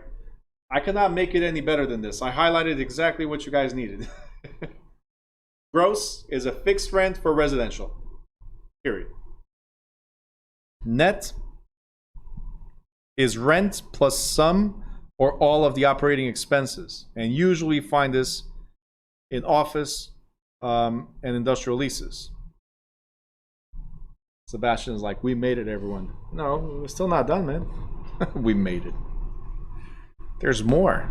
I cannot make it any better than this. I highlighted exactly what you guys needed. Gross is a fixed rent for residential. Period. Net is rent plus some or all of the operating expenses. And usually find this in office and industrial leases. Sebastian's like, we made it, everyone. No, we're still not done, man. We made it. There's more.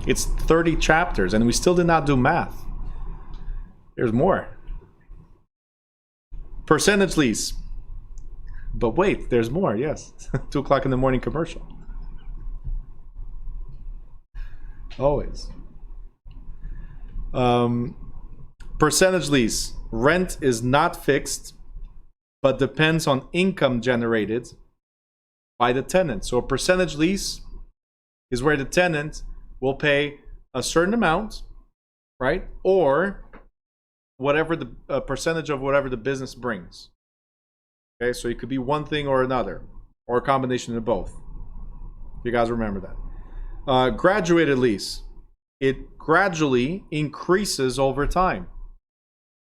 It's 30 chapters and we still did not do math. There's more. Percentage lease. But wait, there's more, yes. 2 o'clock in the morning commercial. Always. Percentage lease. Rent is not fixed, but depends on income generated by the tenant. So a percentage lease is where the tenant will pay a certain amount, right? Or whatever the percentage of whatever the business brings. Okay, so it could be one thing or another, or a combination of both. You guys remember that. Graduated lease. It gradually increases over time.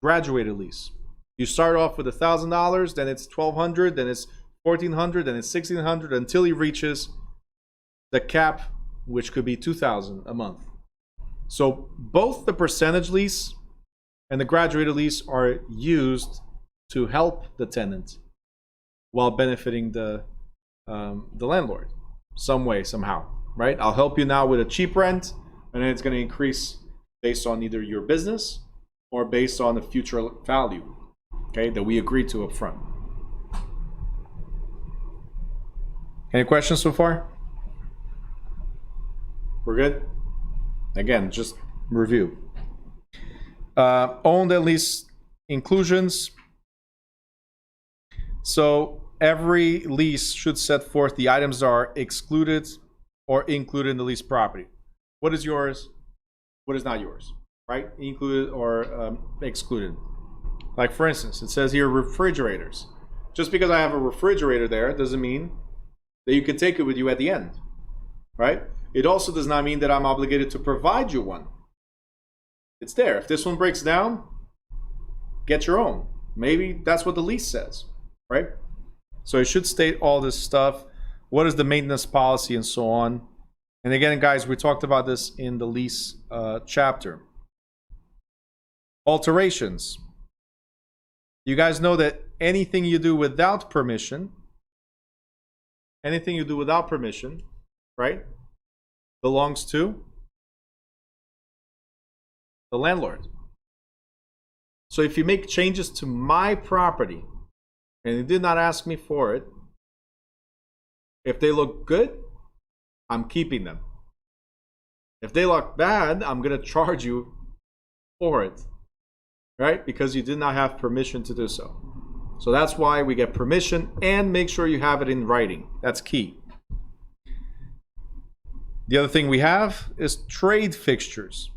Graduated lease. You start off with $1,000, then it's $1,200, then it's $1,400, then it's $1,600, until he reaches the cap, which could be $2,000 a month. So both the percentage lease and the graduated lease are used to help the tenant while benefiting the landlord some way, somehow, right? I'll help you now with a cheap rent, and then it's going to increase based on either your business or based on the future value, okay, that we agreed to up front. Any questions so far? We're good? Again, just review. Owned and leased inclusions. So every lease should set forth the items that are excluded or included in the leased property. What is yours? What is not yours? Right? Included or excluded. Like for instance, it says here refrigerators. Just because I have a refrigerator there doesn't mean that you can take it with you at the end. Right? It also does not mean that I'm obligated to provide you one. It's there. If this one breaks down, get your own. Maybe that's what the lease says, right? So it should state all this stuff. What is the maintenance policy and so on. And again, guys, we talked about this in the lease chapter. Alterations. You guys know that anything you do without permission, right, belongs to the landlord. So if you make changes to my property and you did not ask me for it, if they look good, I'm keeping them. If they look bad, I'm going to charge you for it, right? Because you did not have permission to do so. So that's why we get permission, and make sure you have it in writing. That's key. The other thing we have is trade fixtures.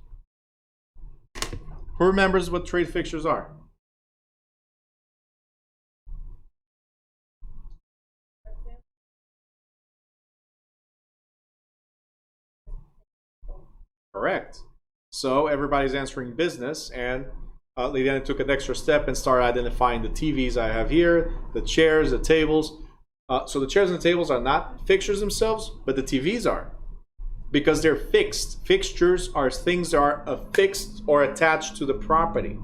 Who remembers what trade fixtures are? Correct. So everybody's answering business, and Liliana took an extra step and started identifying the TVs I have here, the chairs, the tables. So the chairs and the tables are not fixtures themselves, but the TVs are. Because they're fixed. Fixtures are things that are affixed or attached to the property.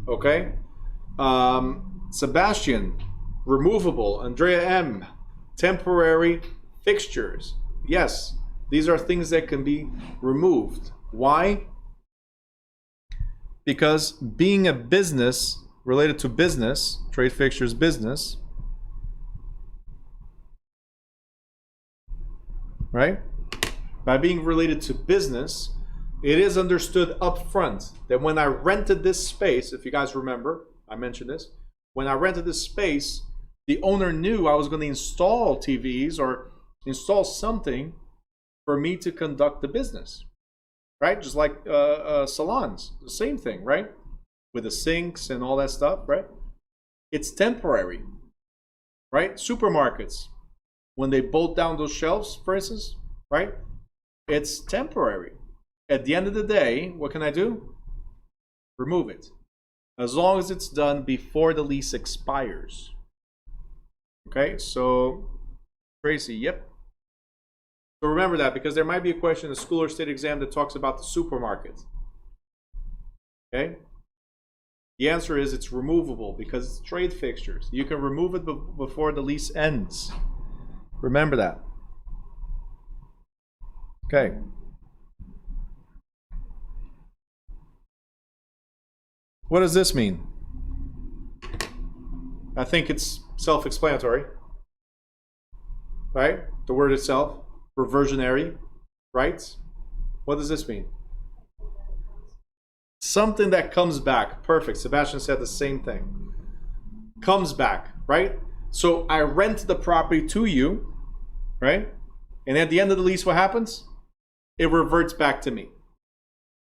Okay? Sebastian, removable. Andrea M, temporary fixtures. Yes, these are things that can be removed. Why? Because being a business, related to business, trade fixtures business. right? By being related to business, it is understood up front that when I rented this space, if you guys remember, I mentioned this, when I rented this space, the owner knew I was going to install TVs or install something for me to conduct the business, right? Just like salons, the same thing, right? With the sinks and all that stuff, right? It's temporary, right? Supermarkets, when they bolt down those shelves, for instance, right? It's temporary. At the end of the day, what can I do? Remove it. As long as it's done before the lease expires. Okay, so Tracy, yep. So remember that, because there might be a question in the school or state exam that talks about the supermarket. Okay? The answer is it's removable because it's trade fixtures. You can remove it before the lease ends. Remember that. Okay. What does this mean? I think it's self-explanatory. Right? The word itself, reversionary rights. What does this mean? Something that comes back. Perfect. Sebastian said the same thing. Comes back, right? So I rent the property to you, right? And at the end of the lease, what happens? It reverts back to me.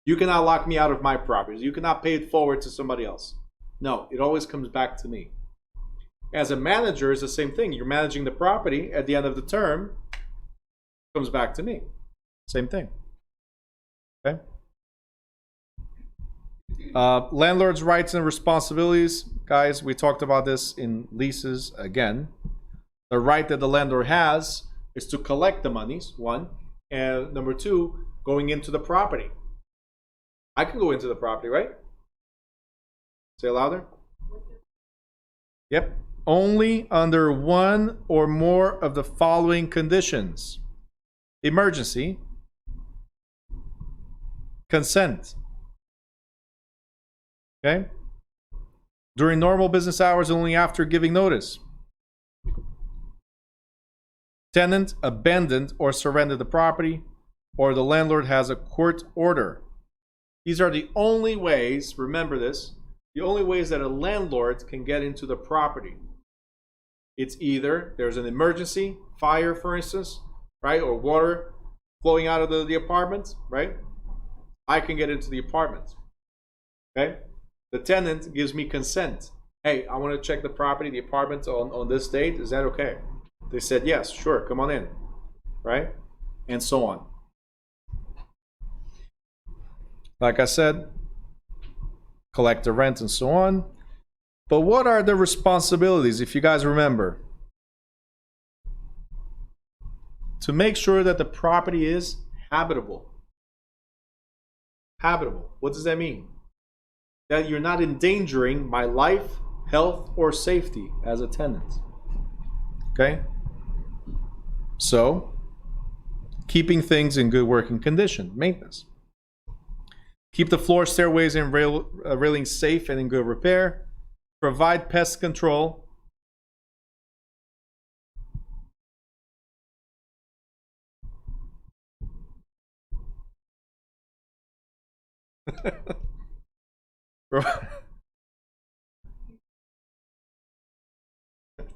You cannot lock me out of my properties. You cannot pay it forward to somebody else. No, it always comes back to me. As a manager, it's the same thing. You're managing the property. At the end of the term, it comes back to me. Same thing. Okay? Landlord's rights and responsibilities. Guys, we talked about this in leases again. The right that the landlord has is to collect the monies, one. And number two, going into the property. I can go into the property, right? Say it louder. Yep. Only under one or more of the following conditions: emergency, consent. Okay? During normal business hours, only after giving notice. Tenant abandoned or surrendered the property, or the landlord has a court order. These are the only ways, remember this, the only ways that a landlord can get into the property. It's either there's an emergency, fire for instance, right? Or water flowing out of the apartment, right? I can get into the apartment. Okay? The tenant gives me consent. Hey, I want to check the property, the apartment on this date. Is that okay? They said, yes, sure, come on in. Right? And so on. Like I said, collect the rent and so on. But what are the responsibilities, if you guys remember? To make sure that the property is habitable. Habitable. What does that mean? That you're not endangering my life, health, or safety as a tenant. Okay? So, keeping things in good working condition, maintenance. Keep the floor, stairways, and railings safe and in good repair. Provide pest control.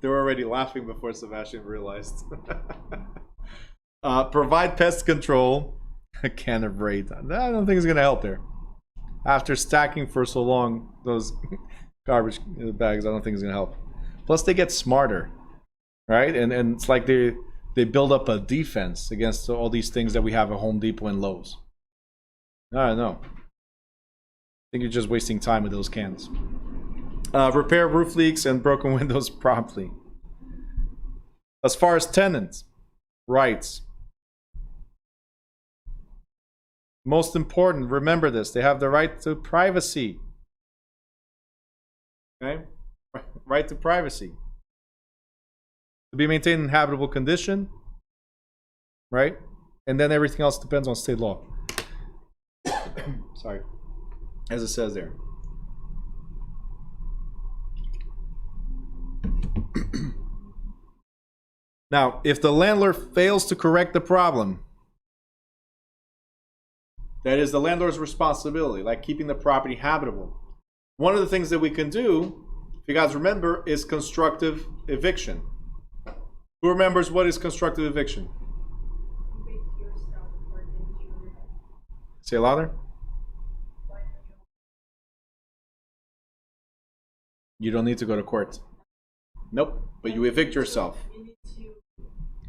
They were already laughing before Sebastian realized. Provide pest control. A can of raid. I don't think it's going to help there. After stacking for so long, those garbage bags, I don't think it's going to help. Plus, they get smarter, right? And it's like they build up a defense against all these things that we have at Home Depot and Lowe's. I don't know. I think you're just wasting time with those cans. Repair roof leaks and broken windows promptly. As far as tenants' rights, most important, remember this, they have the right to privacy. Okay? Right to privacy. To be maintained in habitable condition. Right? And then everything else depends on state law. Sorry. As it says there. Now, if the landlord fails to correct the problem, that is the landlord's responsibility, like keeping the property habitable. One of the things that we can do, if you guys remember, is constructive eviction. Who remembers what is constructive eviction? Say it louder. You don't need to go to court. Nope. But you evict yourself. You need to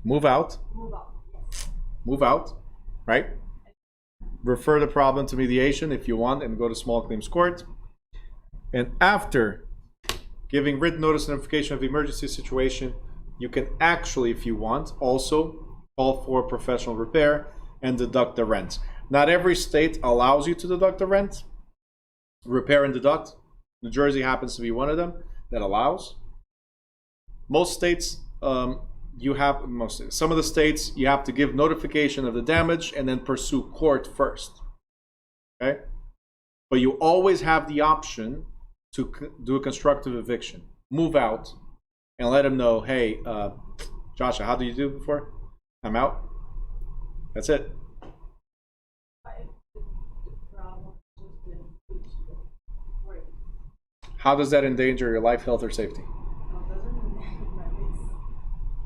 Move out. move out. Yes. Move out. Right? Refer the problem to mediation if you want and go to small claims court. And after giving written notice and notification of the emergency situation, you can actually, if you want, also call for professional repair and deduct the rent. Not every state allows you to deduct the rent. Repair and deduct. New Jersey happens to be one of them that allows. Most states, some of the states, you have to give notification of the damage and then pursue court first. Okay? But you always have the option to do a constructive eviction. Move out and let them know, hey, Joshua, how did you do before? I'm out. That's it. How does that endanger your life, health, or safety?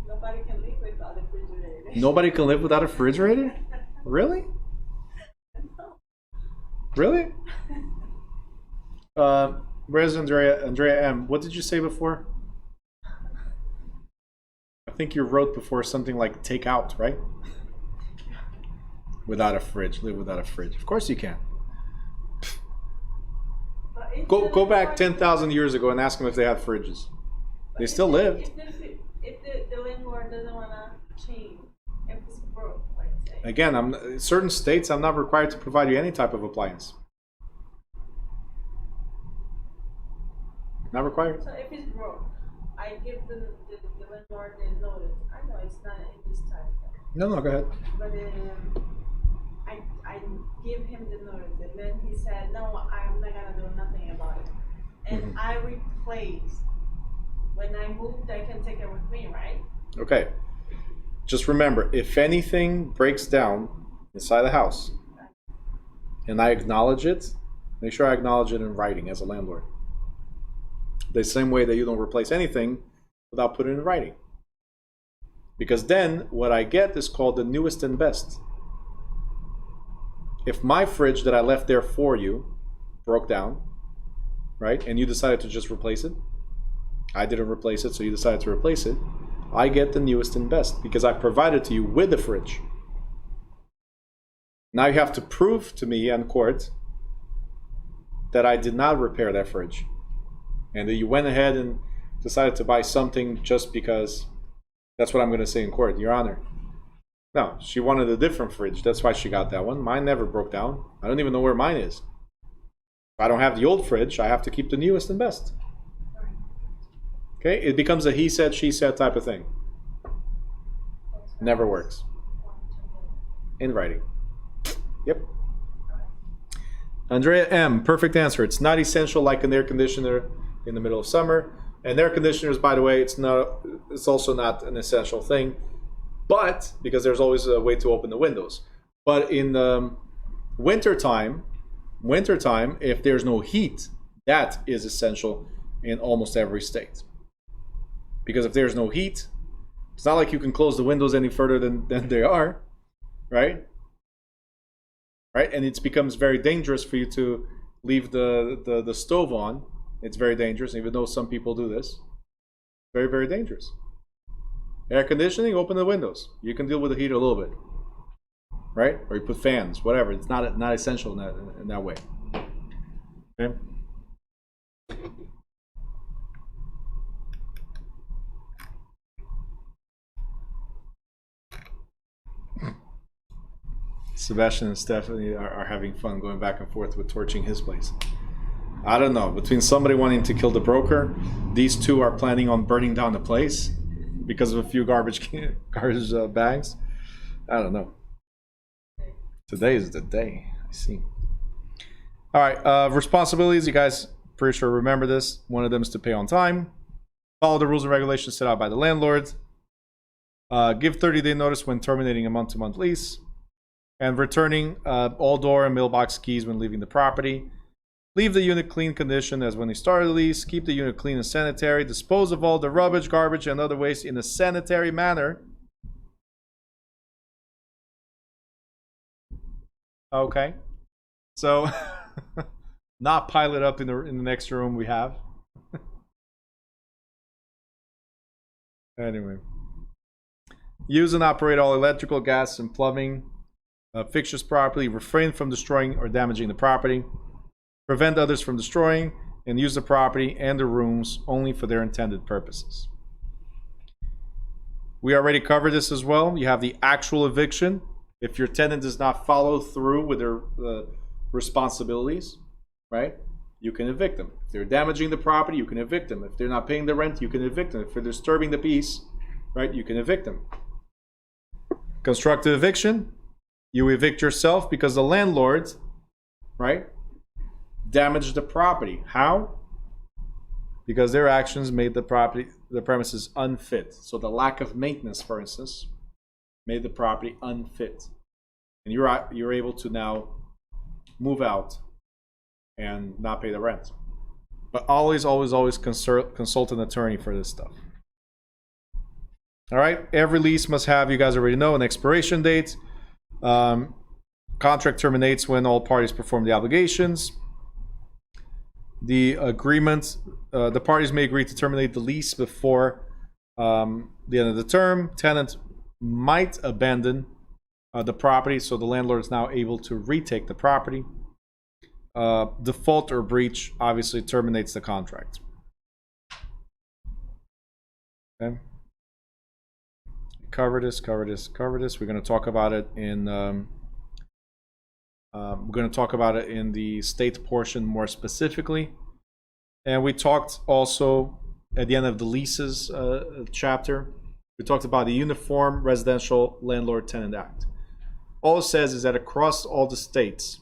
Nobody can live without a refrigerator. Nobody can live without a refrigerator? Really? Really? Where's Andrea M? What did you say before? I think you wrote before something like take out, right? Without a fridge. Live without a fridge. Of course you can. Go back 10,000 years ago and ask them if they had fridges. They still lived. If the landlord doesn't want to change, if it's broke, like say. Again, certain states, I'm not required to provide you any type of appliance. Not required. So if it's broke, I give the landlord the notice. I know it's not in this time. No, go ahead. But I give him the notice, and then he said, no, I'm not gonna do nothing about it. And I replaced. When I moved, I can take it with me, right? Okay. Just remember, if anything breaks down inside the house, and I acknowledge it, make sure I acknowledge it in writing as a landlord. The same way that you don't replace anything without putting it in writing. Because then what I get is called the newest and best. If my fridge that I left there for you broke down, right, and you decided to just replace it, I didn't replace it, so you decided to replace it, I get the newest and best because I provided to you with the fridge. Now you have to prove to me in court that I did not repair that fridge and that you went ahead and decided to buy something just because. That's what I'm going to say in court, Your Honor. No, she wanted a different fridge. That's why she got that one. Mine never broke down. I don't even know where mine is. If I don't have the old fridge, I have to keep the newest and best. Okay? It becomes a he said, she said type of thing. Never works. In writing. Yep. Andrea M. Perfect answer. It's not essential like an air conditioner in the middle of summer. And air conditioners, by the way, it's also not an essential thing. But, because there's always a way to open the windows. But in wintertime, if there's no heat, that is essential in almost every state. Because if there's no heat, it's not like you can close the windows any further than they are, right? Right? And it becomes very dangerous for you to leave the stove on. It's very dangerous, even though some people do this. Very, very dangerous. Air conditioning, open the windows. You can deal with the heat a little bit, right? Or you put fans, whatever. It's not essential in that way. Okay. Sebastian and Stephanie are having fun going back and forth with torching his place. I don't know. Between somebody wanting to kill the broker, these two are planning on burning down the place because of a few garbage bags. I don't know. Today is the day. I see. All right. Responsibilities. You guys pretty sure remember this. One of them is to pay on time. Follow the rules and regulations set out by the landlords. Give 30-day notice when terminating a month-to-month lease. And returning all door and mailbox keys when leaving the property. Leave the unit clean condition as when you started the lease. Keep the unit clean and sanitary. Dispose of all the rubbish, garbage, and other waste in a sanitary manner. Okay. So, not pile it up in the next room we have. Anyway. Use and operate all electrical, gas, and plumbing fixtures properly. Refrain from destroying or damaging the property. Prevent others from destroying, and use the property and the rooms only for their intended purposes. We already covered this as well. You have the actual eviction. If your tenant does not follow through with their responsibilities, right, you can evict them. If they're damaging the property, you can evict them. If they're not paying the rent, you can evict them. If they're disturbing the peace, right, you can evict them. Constructive eviction, you evict yourself because the landlord, right, damaged the property. How? Because their actions made the premises unfit. So the lack of maintenance, for instance, made the property unfit, and you're able to now move out and not pay the rent. But always consult an attorney for this stuff. All right, every lease must have, you guys already know, an expiration date. Contract terminates when all parties perform the obligations. The agreement, the parties may agree to terminate the lease before the end of the term. Tenant might abandon the property, so the landlord is now able to retake the property. Default or breach obviously terminates the contract. Okay. Cover this. We're going to talk about it in the state portion more specifically. And we talked also at the end of the leases chapter, we talked about the Uniform Residential Landlord-Tenant Act. All it says is that across all the states,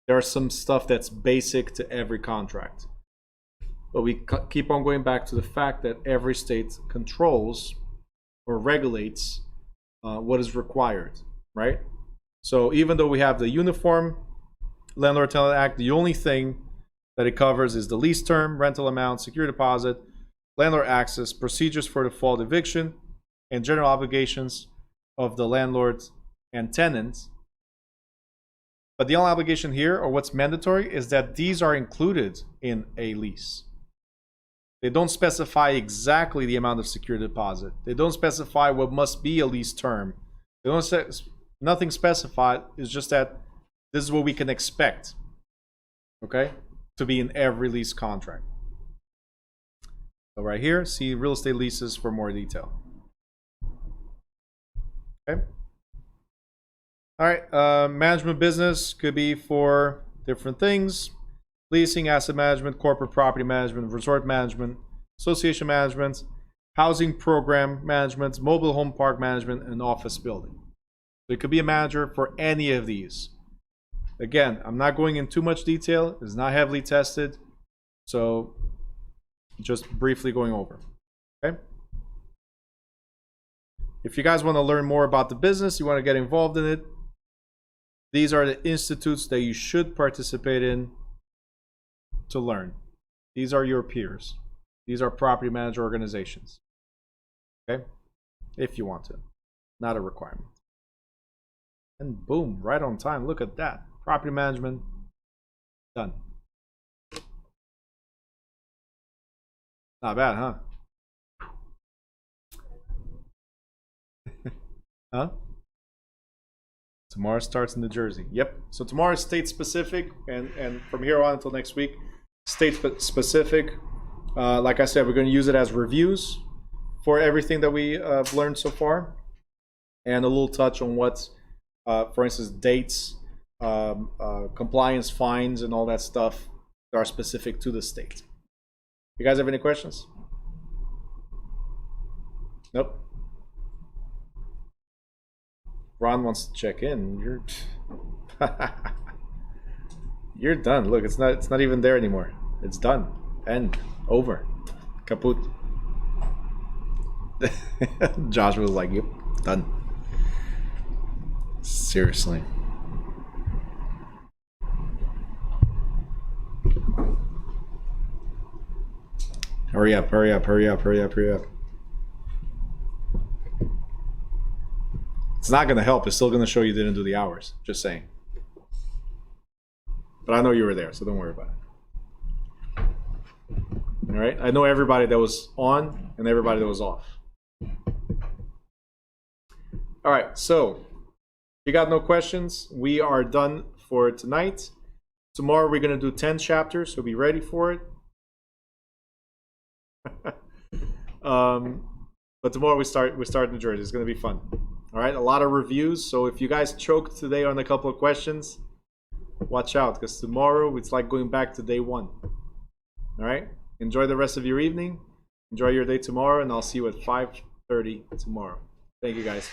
there are some stuff that's basic to every contract. But we keep on going back to the fact that every state controls or regulates what is required, right? So even though we have the Uniform Landlord-Tenant Act, the only thing that it covers is the lease term, rental amount, security deposit, landlord access, procedures for default eviction, and general obligations of the landlords and tenants. But the only obligation here, or what's mandatory, is that these are included in a lease. They don't specify exactly the amount of security deposit. They don't specify what must be a lease term. They don't say, nothing specified. It's just that this is what we can expect, okay, to be in every lease contract. So right here, see real estate leases for more detail. Okay. All right. Management business could be for different things: leasing, asset management, corporate property management, resort management, association management, housing program management, mobile home park management, and office building. So it could be a manager for any of these. Again, I'm not going in too much detail. It's not heavily tested. So just briefly going over. Okay. If you guys want to learn more about the business, you want to get involved in it, these are the institutes that you should participate in to learn. These are your peers. These are property manager organizations. Okay? If you want to. Not a requirement. And boom, right on time. Look at that. Property management, done. Not bad, huh? Huh? Tomorrow starts in New Jersey. Yep. So tomorrow is state specific, and from here on until next week, state specific. Like I said, we're going to use it as reviews for everything that we have learned so far, and a little touch on what, for instance, dates, compliance fines, and all that stuff that are specific to the state. You guys have any questions? Nope. Ron wants to check in. You're done. Look, it's not even there anymore. It's done. End. Over. Kaput. Josh was like, yep, done. Seriously. Hurry up, hurry up, hurry up, hurry up, hurry up. It's not going to help. It's still going to show you didn't do the hours. Just saying. But I know you were there, so don't worry about it. All right? I know everybody that was on and everybody that was off. All right, so if you got no questions, we are done for tonight. Tomorrow we're going to do 10 chapters, so be ready for it. But tomorrow we start New Jersey. It's going to be fun. All right, a lot of reviews. So if you guys choked today on a couple of questions, watch out, because tomorrow it's like going back to day one. All right, enjoy the rest of your evening. Enjoy your day tomorrow, and I'll see you at 5:30 tomorrow. Thank you, guys.